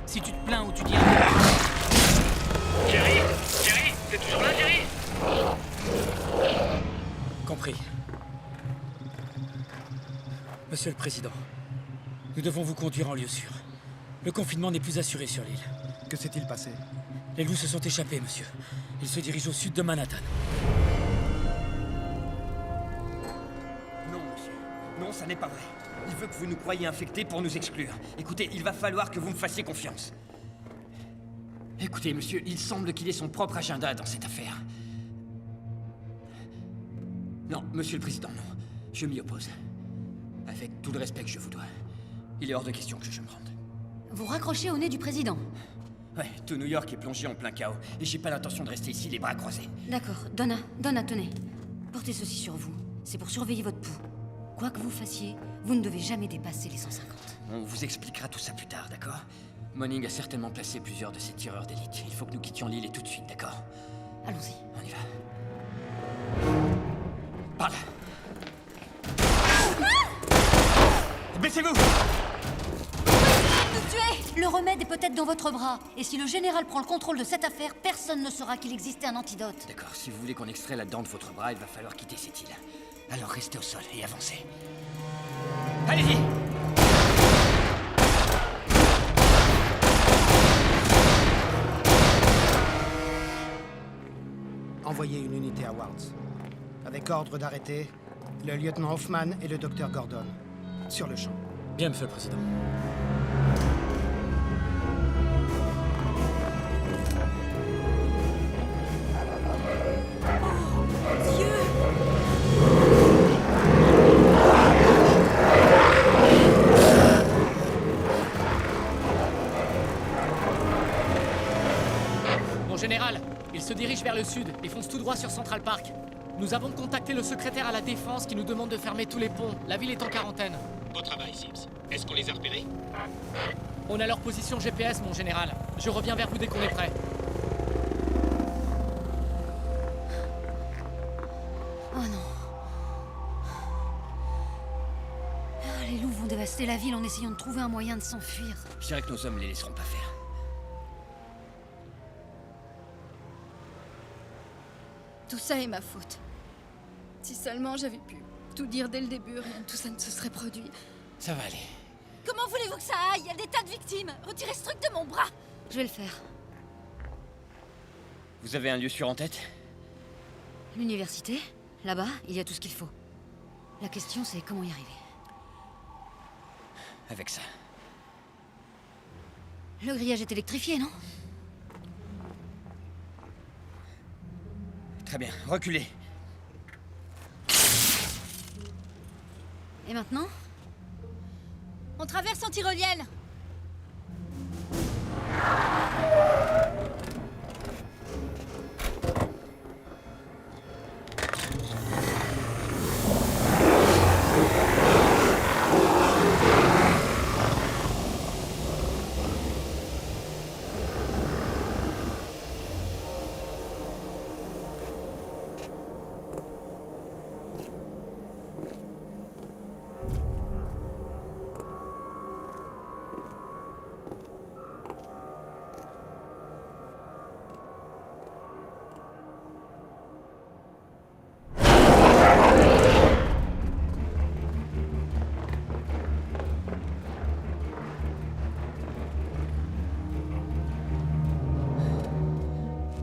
Si tu te plains ou tu dis... Jerry, t'es toujours là, Jerry? Compris. Monsieur le Président, nous devons vous conduire en lieu sûr. Le confinement n'est plus assuré sur l'île. Que s'est-il passé? Les loups se sont échappés, monsieur. Ils se dirigent au sud de Manhattan. Non, monsieur. Non, ça n'est pas vrai. Il veut que vous nous croyiez infectés pour nous exclure. Écoutez, il va falloir que vous me fassiez confiance. Écoutez, monsieur, il semble qu'il ait son propre agenda dans cette affaire. Non, monsieur le Président, non. Je m'y oppose. Avec tout le respect que je vous dois. Il est hors de question que je me rende. Vous raccrochez au nez du président. Ouais, tout New York est plongé en plein chaos. Et j'ai pas l'intention de rester ici les bras croisés. D'accord. Donna, tenez. Portez ceci sur vous. C'est pour surveiller votre pouls. Quoi que vous fassiez, vous ne devez jamais dépasser les 150. On vous expliquera tout ça plus tard, d'accord? Manning a certainement placé plusieurs de ses tireurs d'élite. Il faut que nous quittions l'île et tout de suite, d'accord? Allons-y. On y va. Par là. Baissez-vous! Nous tuer! Le remède est peut-être dans votre bras. Et si le général prend le contrôle de cette affaire, personne ne saura qu'il existait un antidote. D'accord, si vous voulez qu'on extrait la dent de votre bras, il va falloir quitter cette île. Alors restez au sol et avancez. Allez-y! Envoyez une unité à Wards. Avec ordre d'arrêter le lieutenant Hoffman et le docteur Gordon. Sur le champ. Bien, monsieur le Président. Dieu! Mon général, ils se dirigent vers le sud et foncent tout droit sur Central Park. Nous avons contacté le secrétaire à la Défense qui nous demande de fermer tous les ponts. La ville est en quarantaine. Beau travail, Sims. Est-ce qu'on les a repérés? On a leur position GPS, mon général. Je reviens vers vous dès qu'on est prêt. Oh non. Les loups vont dévaster la ville en essayant de trouver un moyen de s'enfuir. Je dirais que nos hommes les laisseront pas faire. Tout ça est ma faute. Si seulement j'avais pu tout dire dès le début, rien de tout ça ne se serait produit. Ça va aller. Comment voulez-vous que ça aille? Il y a des tas de victimes. Retirez ce truc de mon bras. Je vais le faire. Vous avez un lieu sûr en tête? L'université, là-bas, il y a tout ce qu'il faut. La question, c'est comment y arriver. Avec ça. Le grillage est électrifié, non? Très bien, reculez. Et maintenant? On traverse en tyrolienne.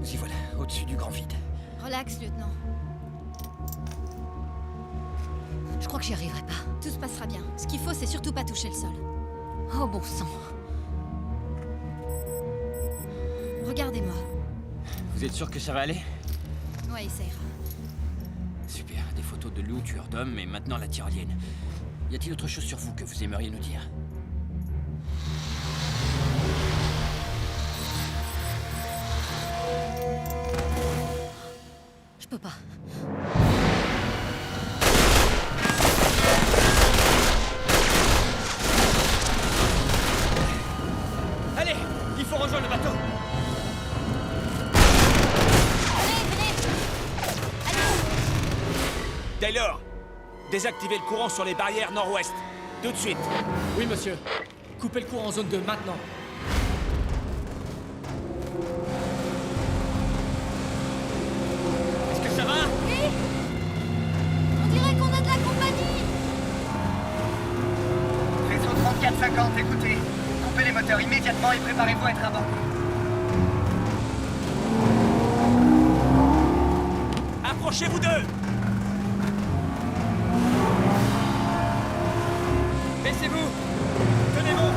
Nous y voilà, au-dessus du grand vide. Relax, lieutenant. Je crois que j'y arriverai pas. Tout se passera bien. Ce qu'il faut, c'est surtout pas toucher le sol. Oh bon sang. Regardez-moi. Vous êtes sûr que ça va aller? Ouais, ça ira. Super, des photos de loups, tueurs d'hommes, et maintenant la tyrolienne. Y a-t-il autre chose sur vous que vous aimeriez nous dire? Je peux pas. Allez, il faut rejoindre le bateau. Taylor, désactivez le courant sur les barrières nord-ouest. Tout de suite. Oui, monsieur. Coupez le courant en zone 2, maintenant. Est-ce que ça va? Oui. On dirait qu'on a de la compagnie. Vaisseau 3450, écoutez. Coupez les moteurs immédiatement et préparez-vous à être abordé. Approchez-vous d'eux. Baissez-vous! Tenez-vous!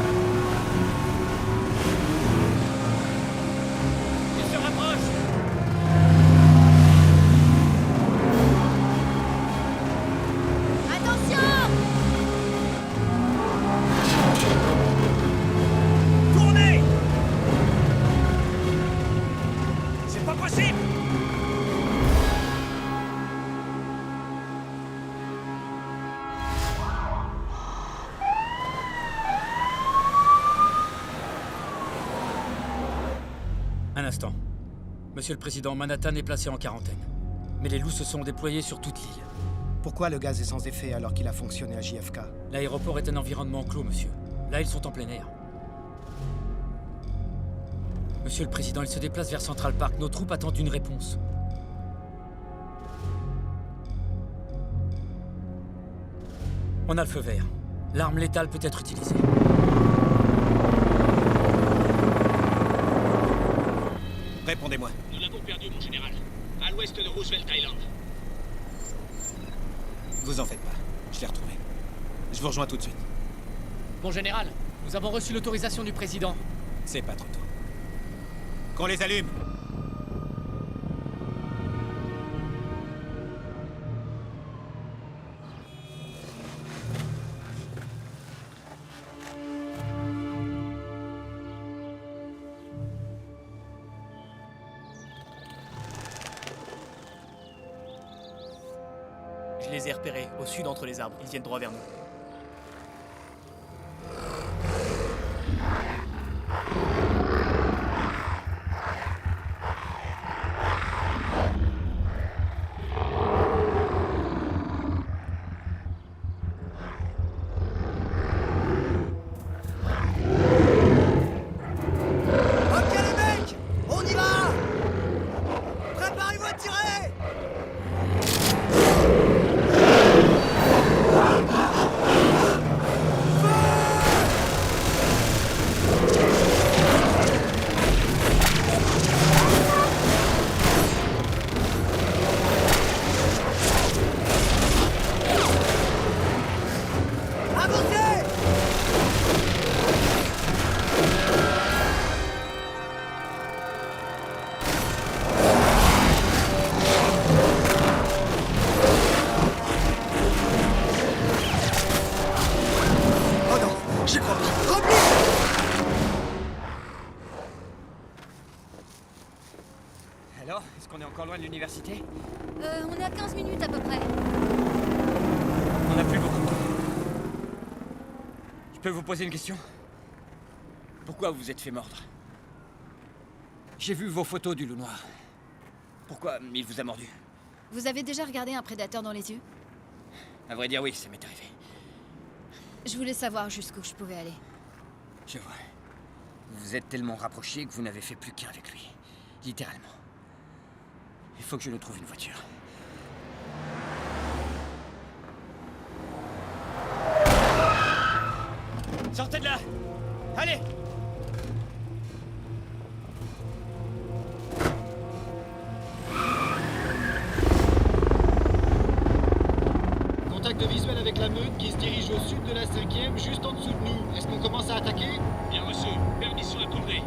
Il se rapproche! Attention! Tournez! C'est pas possible! Un instant. Monsieur le Président, Manhattan est placé en quarantaine. Mais les loups se sont déployés sur toute l'île. Pourquoi le gaz est sans effet alors qu'il a fonctionné à JFK? L'aéroport est un environnement clos, monsieur. Là, ils sont en plein air. Monsieur le Président, ils se déplacent vers Central Park. Nos troupes attendent une réponse. On a le feu vert. L'arme létale peut être utilisée. Répondez-moi. Nous l'avons perdu, mon général. À l'ouest de Roosevelt Island. Vous en faites pas. Je l'ai retrouvé. Je vous rejoins tout de suite. Mon général, nous avons reçu l'autorisation du président. C'est pas trop tôt. Qu'on les allume. Je les ai repérés, au sud entre les arbres. Ils viennent droit vers nous. Ok les mecs, on y va. Préparez-vous à tirer. Avancez. Oh non, j'y crois pas. Repli. Alors, est-ce qu'on est encore loin de l'université? On est à 15 minutes à peu près. On n'a plus beaucoup de temps. Je peux vous poser une question? Pourquoi vous vous êtes fait mordre? J'ai vu vos photos du loup noir. Pourquoi il vous a mordu? Vous avez déjà regardé un prédateur dans les yeux? À vrai dire, oui, ça m'est arrivé. Je voulais savoir jusqu'où je pouvais aller. Je vois. Vous vous êtes tellement rapprochés que vous n'avez fait plus qu'un avec lui. Littéralement. Il faut que je nous trouve une voiture. Sortez de là! Allez! Contact visuel avec la meute qui se dirige au sud de la 5e, juste en dessous de nous. Est-ce qu'on commence à attaquer? Bien reçu. Permission accordée.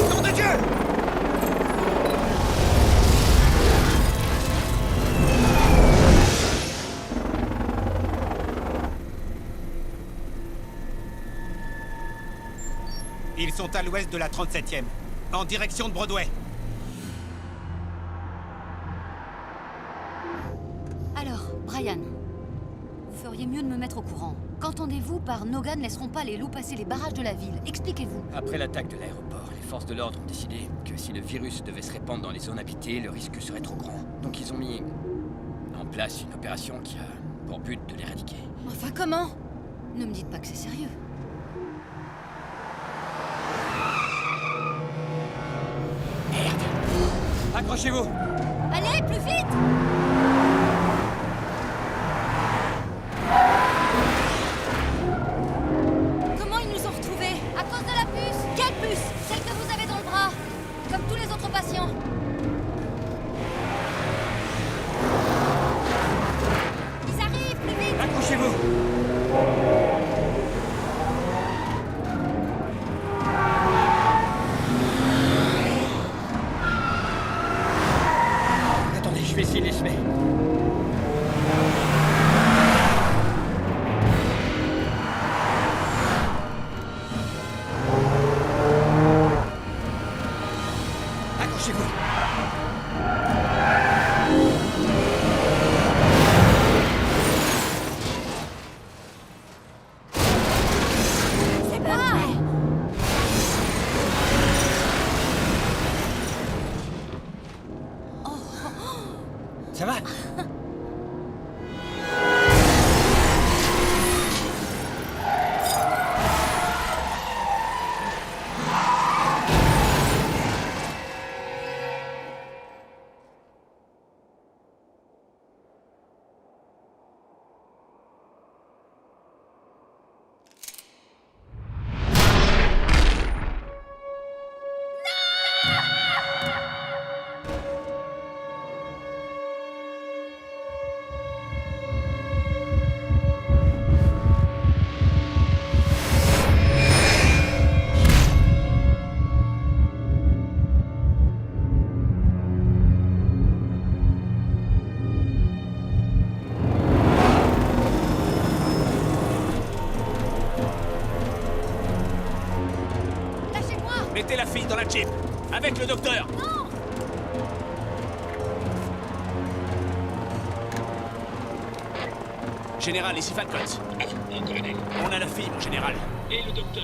Nom de Dieu. Ils sont à l'ouest de la 37e, en direction de Broadway. Alors, Brian, vous feriez mieux de me mettre au courant. Qu'entendez-vous par nos gars ne laisseront pas les loups passer les barrages de la ville? Expliquez-vous. Après l'attaque de l'aéroport, les forces de l'ordre ont décidé que si le virus devait se répandre dans les zones habitées, le risque serait trop grand. Donc ils ont mis en place une opération qui a pour but de l'éradiquer. Enfin, comment? Ne me dites pas que c'est sérieux. Accrochez-vous! Allez, plus vite! Comment ils nous ont retrouvés? À cause de la puce! Quelle puce? Celle que vous avez dans le bras! Comme tous les autres patients! Ils arrivent, plus vite! Accrochez-vous! Attendez, je vais essayer de les semer. Accrochez-vous! C'est pas vrai! Ça va? le docteur! Non! Général, ici Falcons. colonel. On a la fille, mon général. Et le docteur.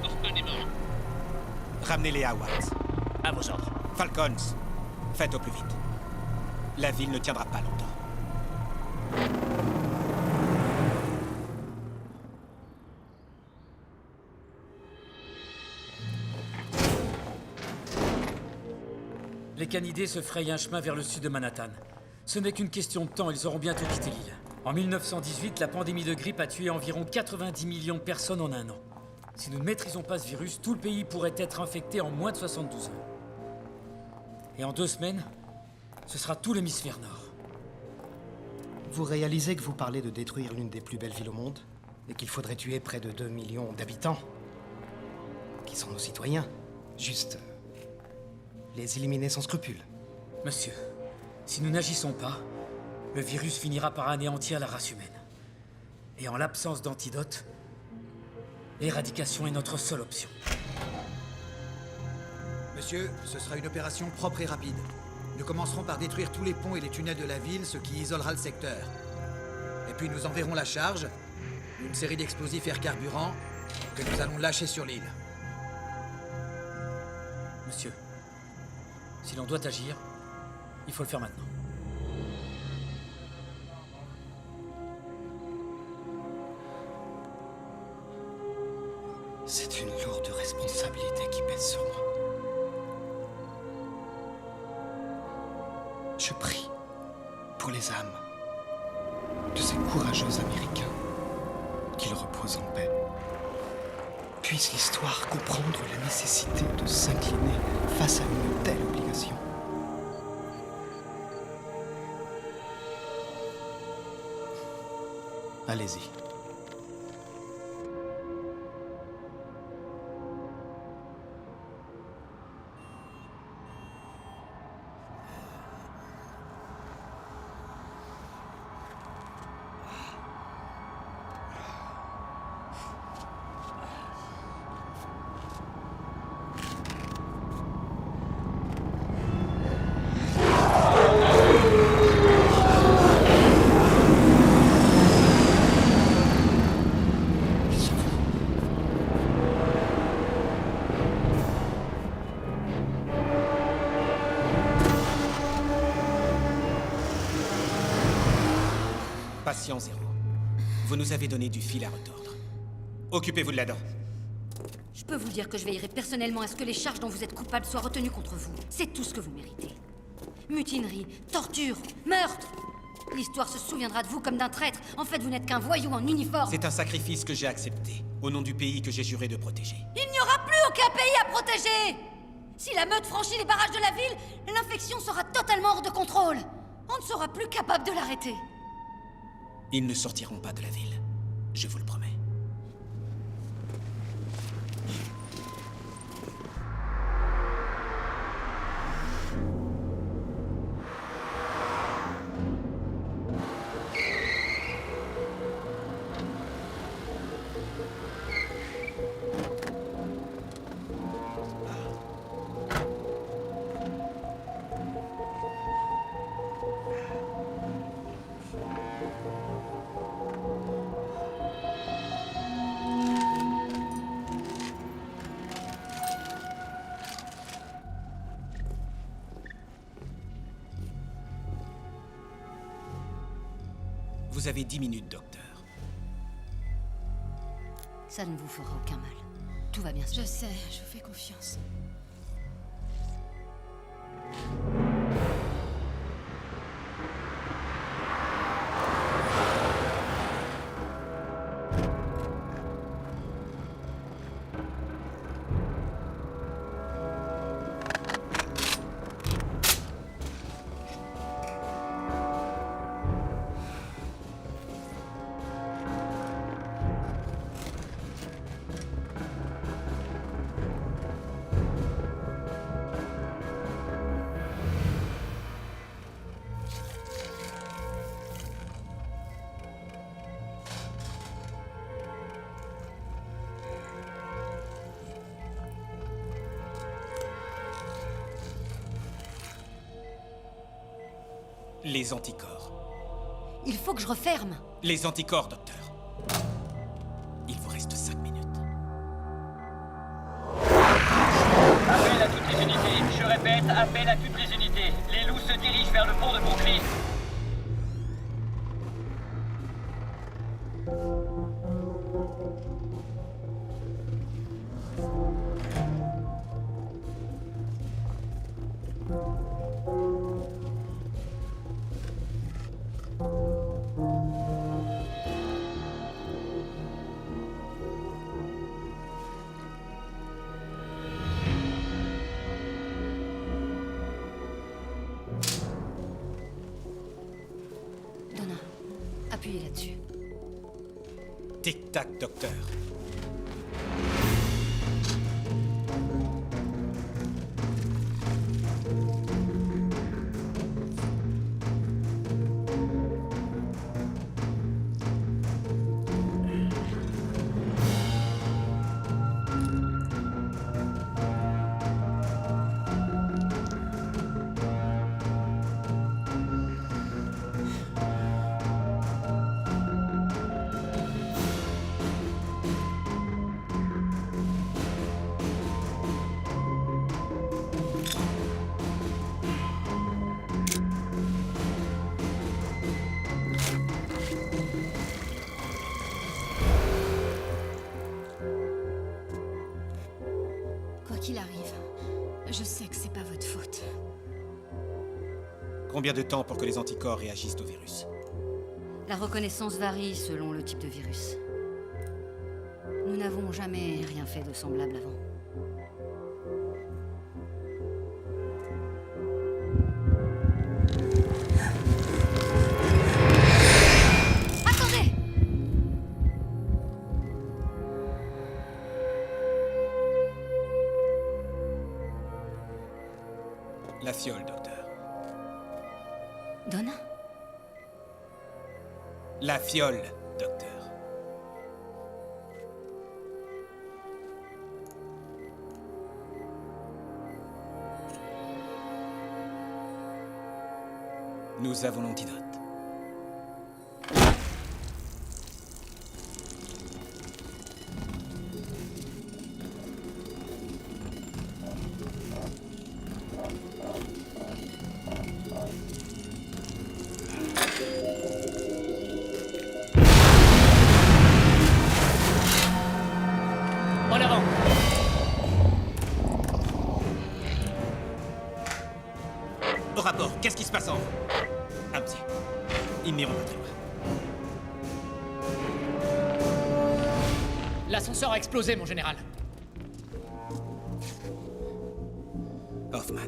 Hoffman est mort. Ramenez-les à Watts. À vos ordres. Falcons, faites au plus vite. La ville ne tiendra pas longtemps. Les canidés se frayent un chemin vers le sud de Manhattan. Ce n'est qu'une question de temps, ils auront bientôt quitté l'île. En 1918, la pandémie de grippe a tué environ 90 millions de personnes en un an. Si nous ne maîtrisons pas ce virus, tout le pays pourrait être infecté en moins de 72 heures. Et en 2 semaines, ce sera tout l'hémisphère nord. Vous réalisez que vous parlez de détruire l'une des plus belles villes au monde? Et qu'il faudrait tuer près de 2 millions d'habitants? Qui sont nos citoyens? Juste... les éliminer sans scrupule. Monsieur, si nous n'agissons pas, le virus finira par anéantir la race humaine. Et en l'absence d'antidote, l'éradication est notre seule option. Monsieur, ce sera une opération propre et rapide. Nous commencerons par détruire tous les ponts et les tunnels de la ville, ce qui isolera le secteur. Et puis nous enverrons la charge, une série d'explosifs air carburant, que nous allons lâcher sur l'île. Monsieur, si l'on doit agir, il faut le faire maintenant. C'est une lourde responsabilité qui pèse sur moi. Je prie pour les âmes de ces courageux Américains, qu'ils reposent en paix. Puisse l'histoire comprendre la nécessité de s'incliner face à une telle obligation. Allez-y. Patient zéro. Vous nous avez donné du fil à retordre. Occupez-vous de la dent. Je peux vous dire que je veillerai personnellement à ce que les charges dont vous êtes coupable soient retenues contre vous. C'est tout ce que vous méritez. Mutinerie, torture, meurtre. L'histoire se souviendra de vous comme d'un traître. En fait, vous n'êtes qu'un voyou en uniforme. C'est un sacrifice que j'ai accepté, au nom du pays que j'ai juré de protéger. Il n'y aura plus aucun pays à protéger! Si la meute franchit les barrages de la ville, l'infection sera totalement hors de contrôle. On ne sera plus capable de l'arrêter. Ils ne sortiront pas de la ville. Je vous le promets. Vous avez 10 minutes, docteur. Ça ne vous fera aucun mal. Tout va bien se passer. Je sais, je vous fais confiance. Les anticorps. Il faut que je referme. Les anticorps, docteur. Il vous reste 5 minutes. Appel à toutes les unités. Je répète, appel à toutes les unités. Les loups se dirigent vers le pont de Brooklyn. Donna, appuyez là-dessus. Tic-tac, docteur. Quoi qu'il arrive, je sais que c'est pas votre faute. Combien de temps pour que les anticorps réagissent au virus? La reconnaissance varie selon le type de virus. Nous n'avons jamais rien fait de semblable avant. Attendez! La fiole, docteur. Donna? La fiole, docteur. Nous avons l'antidote. En avant! Au rapport, qu'est-ce qui se passe en haut? Ah, monsieur. Ils n'iront pas très loin. L'ascenseur a explosé, mon général. Hoffman.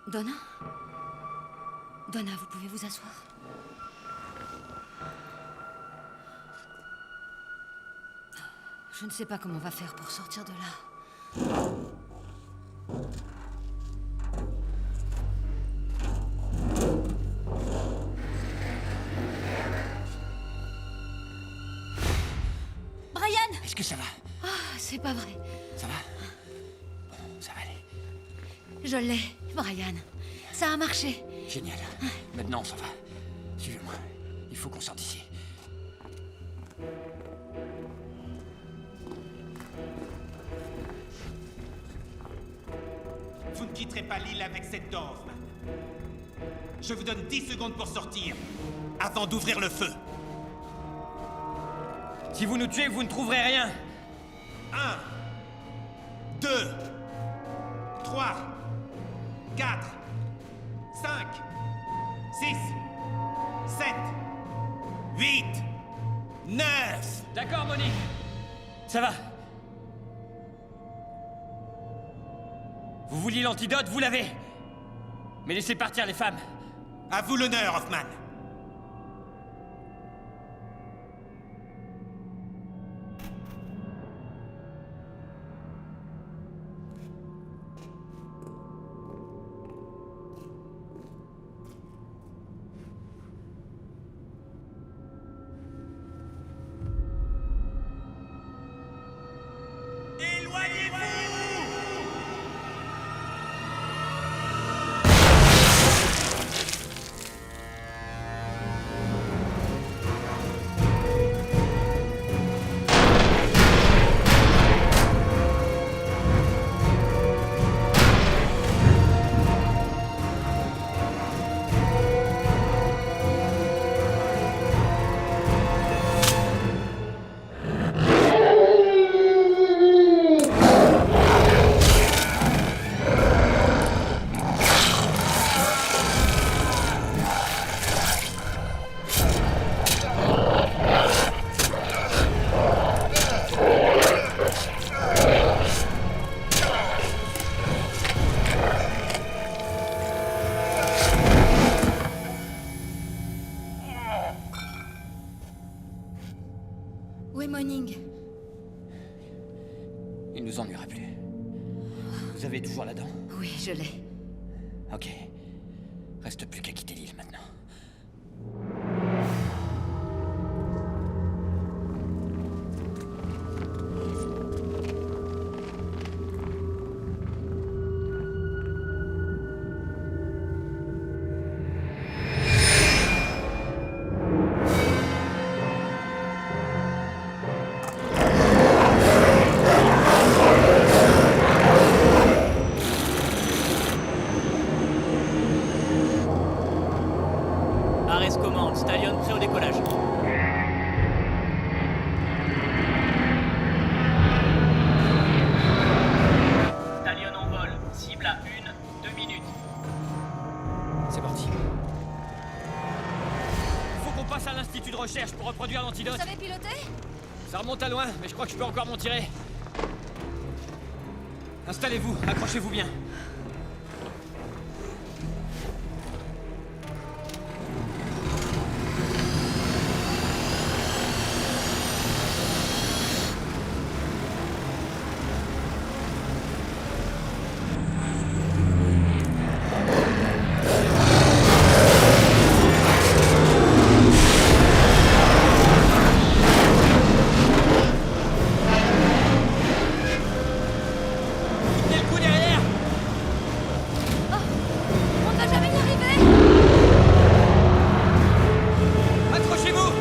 Donna? Donna, vous pouvez vous asseoir? Je ne sais pas comment on va faire pour sortir de là. Brian! Est-ce que ça va? Ah, c'est pas vrai. Ça va? Bon, ça va aller. Je l'ai, Brian. Ça a marché. Génial. Maintenant, ça va. Suivez-moi. Il faut qu'on sorte d'ici. Vous ne quitterez pas l'île avec cette dent, Hoffman. Je vous donne 10 secondes pour sortir, avant d'ouvrir le feu. Si vous nous tuez, vous ne trouverez rien. 1, 2, 3, 4, 5, 6, 7, 8, 9. D'accord, Monique. Ça va. Vous vouliez l'antidote, vous l'avez. Mais laissez partir les femmes. À vous l'honneur, Hoffman. Où est Moning? Il nous ennuiera plus. Vous avez toujours la dent? Oui, je l'ai. Ok. Reste plus qu'à quitter l'île maintenant. Ares commande, Stallion prêt au décollage. Stallion en vol, cible à 1-2 minutes. C'est parti. Faut qu'on passe à l'institut de recherche pour reproduire l'antidote. Vous savez piloter? Ça remonte à loin, mais je crois que je peux encore m'en tirer. Installez-vous, accrochez-vous bien. Tenez le coup derrière. On ne va jamais y arriver! Accrochez-vous.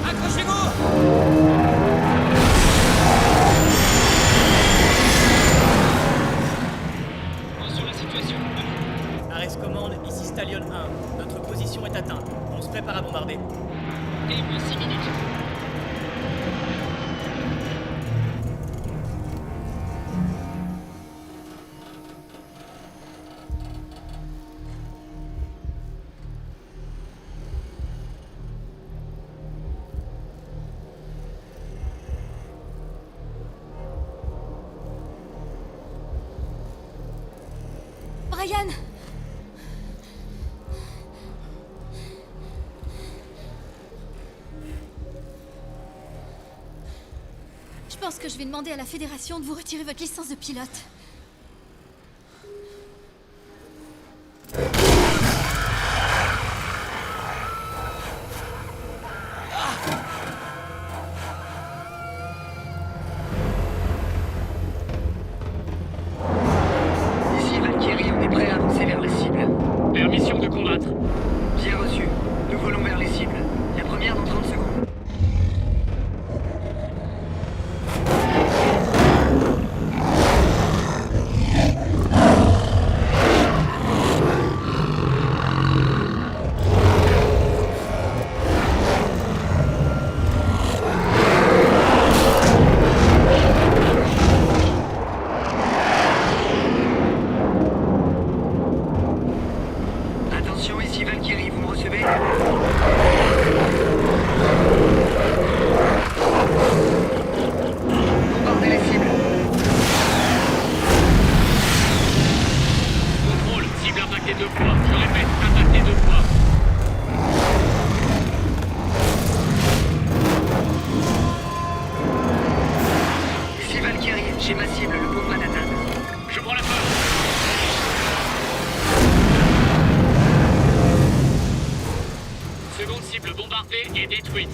Accrochez-vous. Sur la situation. Ares commande, ici Stallion 1. Notre position est atteinte. On se prépare à bombarder. Et moins 6 minutes. Brian! Je pense que je vais demander à la Fédération de vous retirer votre licence de pilote. Ici Valkyrie, on est prêt à avancer vers la cible. Permission de combattre. Bien reçu. Nous volons vers les cibles. La première dans 30 secondes. Attention, ici Valkyrie, vous me recevez? Bombardez les cibles. Contrôle, cible impactée 2 fois. Je répète, impactée 2 fois. Ici Valkyrie, j'ai ma cible, le pont de Manhattan. Je prends la peur. Seconde cible bombardée et détruite.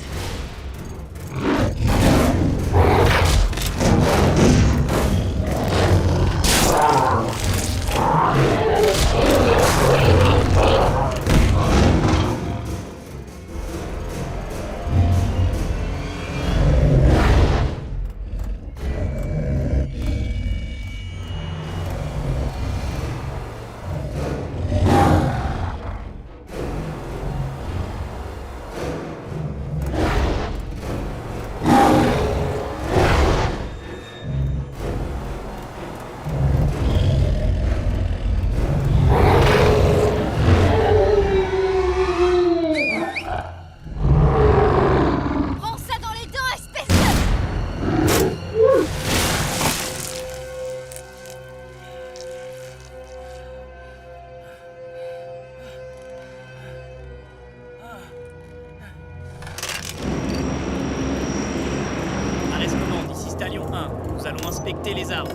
Respectez les armes.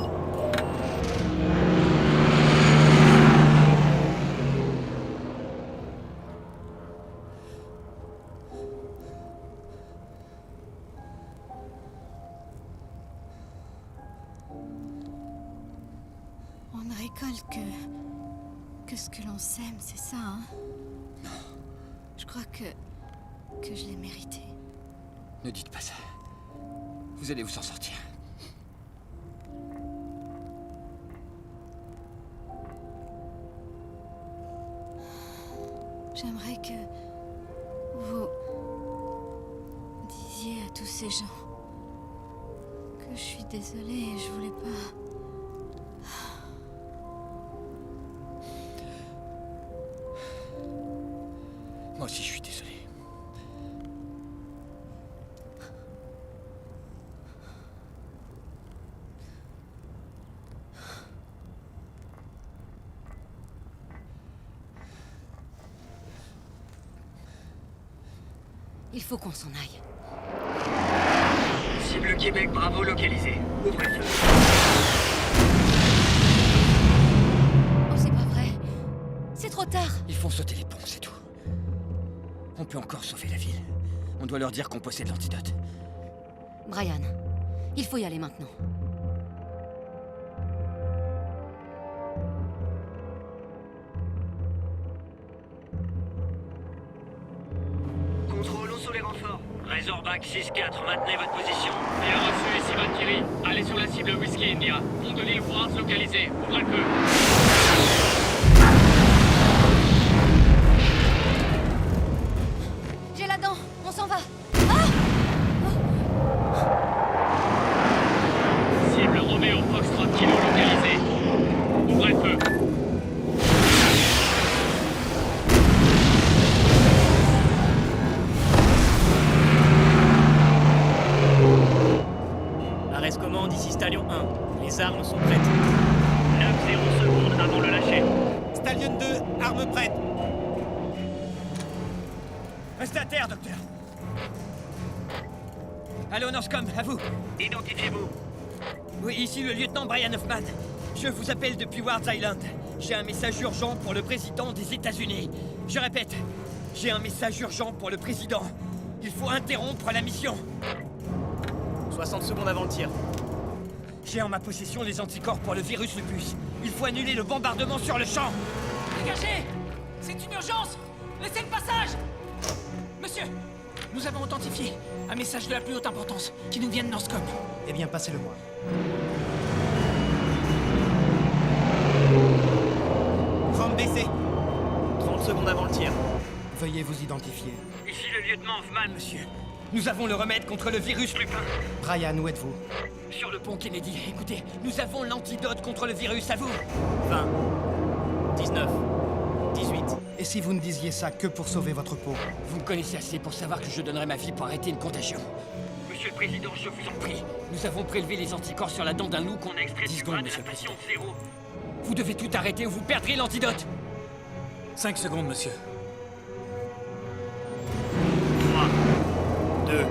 On ne récolte que ce que l'on sème, c'est ça, hein? Non. Je crois que je l'ai mérité. Ne dites pas ça. Vous allez vous en sortir. J'aimerais que vous disiez à tous ces gens que je suis désolée et je voulais pas... Moi aussi, je suis désolé. Il faut qu'on s'en aille. Cible Québec, Bravo localisé. Ouvrez le feu. Oh, c'est pas vrai. C'est trop tard. Ils font sauter les ponts, c'est tout. On peut encore sauver la ville. On doit leur dire qu'on possède l'antidote. Brian, il faut y aller maintenant. Contrôle, où sont les renforts? Razorback 6-4, maintenez votre position. Bien reçu, ici Valkyrie. Allez sur la cible Whiskey India. Pont de l'île Wars localisé. Ouvrez le feu. J'ai la dent. On s'en va. Cible Romeo Foxtrot Kilo localisé. Ouvrez le feu. Arrest commande, ici Stallion 1. Les armes sont prêtes. 9-0 secondes avant le lâcher. Stallion 2, armes prêtes. Restez à terre, docteur. Allô, Norscom, à vous. Identifiez-vous. Oui, ici le lieutenant Brian Hoffman. Je vous appelle depuis Ward Island. J'ai un message urgent pour le président des États-Unis. Je répète, j'ai un message urgent pour le président. Il faut interrompre la mission. 60 secondes avant le tir. J'ai en ma possession les anticorps pour le virus lupus. Il faut annuler le bombardement sur le champ. Dégagez! C'est une urgence! Laissez le passage! Monsieur, nous avons authentifié un message de la plus haute importance qui nous vient de Norscom. Eh bien, passez-le-moi. Rampe baissée. 30 secondes avant le tir. Veuillez vous identifier. Ici le lieutenant Hoffman. Monsieur, nous avons le remède contre le virus lupin. Brian, où êtes-vous? Sur le pont Kennedy. Écoutez, nous avons l'antidote contre le virus, à vous. 20. 19. 18. Et si vous ne disiez ça que pour sauver votre peau? Vous me connaissez assez pour savoir que je donnerai ma vie pour arrêter une contagion. Monsieur le Président, je vous en prie. Nous avons prélevé les anticorps sur la dent d'un loup qu'on a extrait 10 du secondes, bras de monsieur la le passion Président. 0. Vous devez tout arrêter ou vous perdrez l'antidote. 5 secondes, monsieur. 3. 2.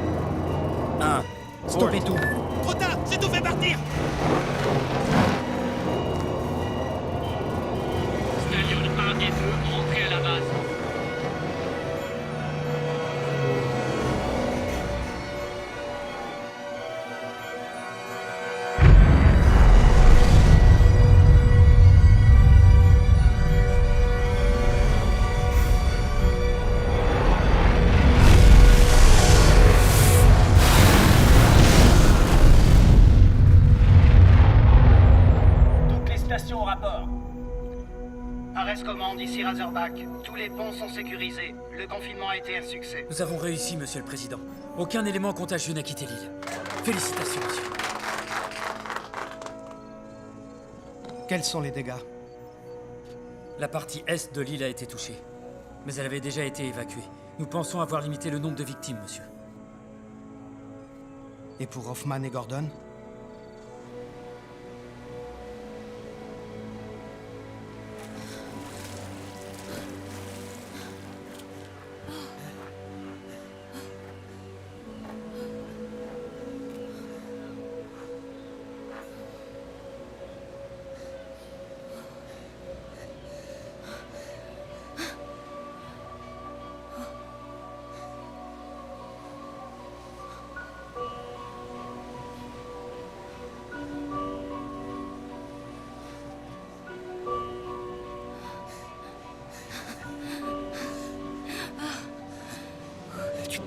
1. Stoppez tout. Trop tard, c'est tout fait partir. Stallion 1 et 2, rentrez à la base. Toutes les stations au rapport. Arrest commande, ici Razorback. Tous les ponts sont sécurisés. Le confinement a été un succès. Nous avons réussi, monsieur le président. Aucun élément contagieux n'a quitté l'île. Félicitations, monsieur. Quels sont les dégâts? La partie est de l'île a été touchée. Mais elle avait déjà été évacuée. Nous pensons avoir limité le nombre de victimes, monsieur. Et pour Hoffman et Gordon?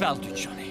parle toute journée.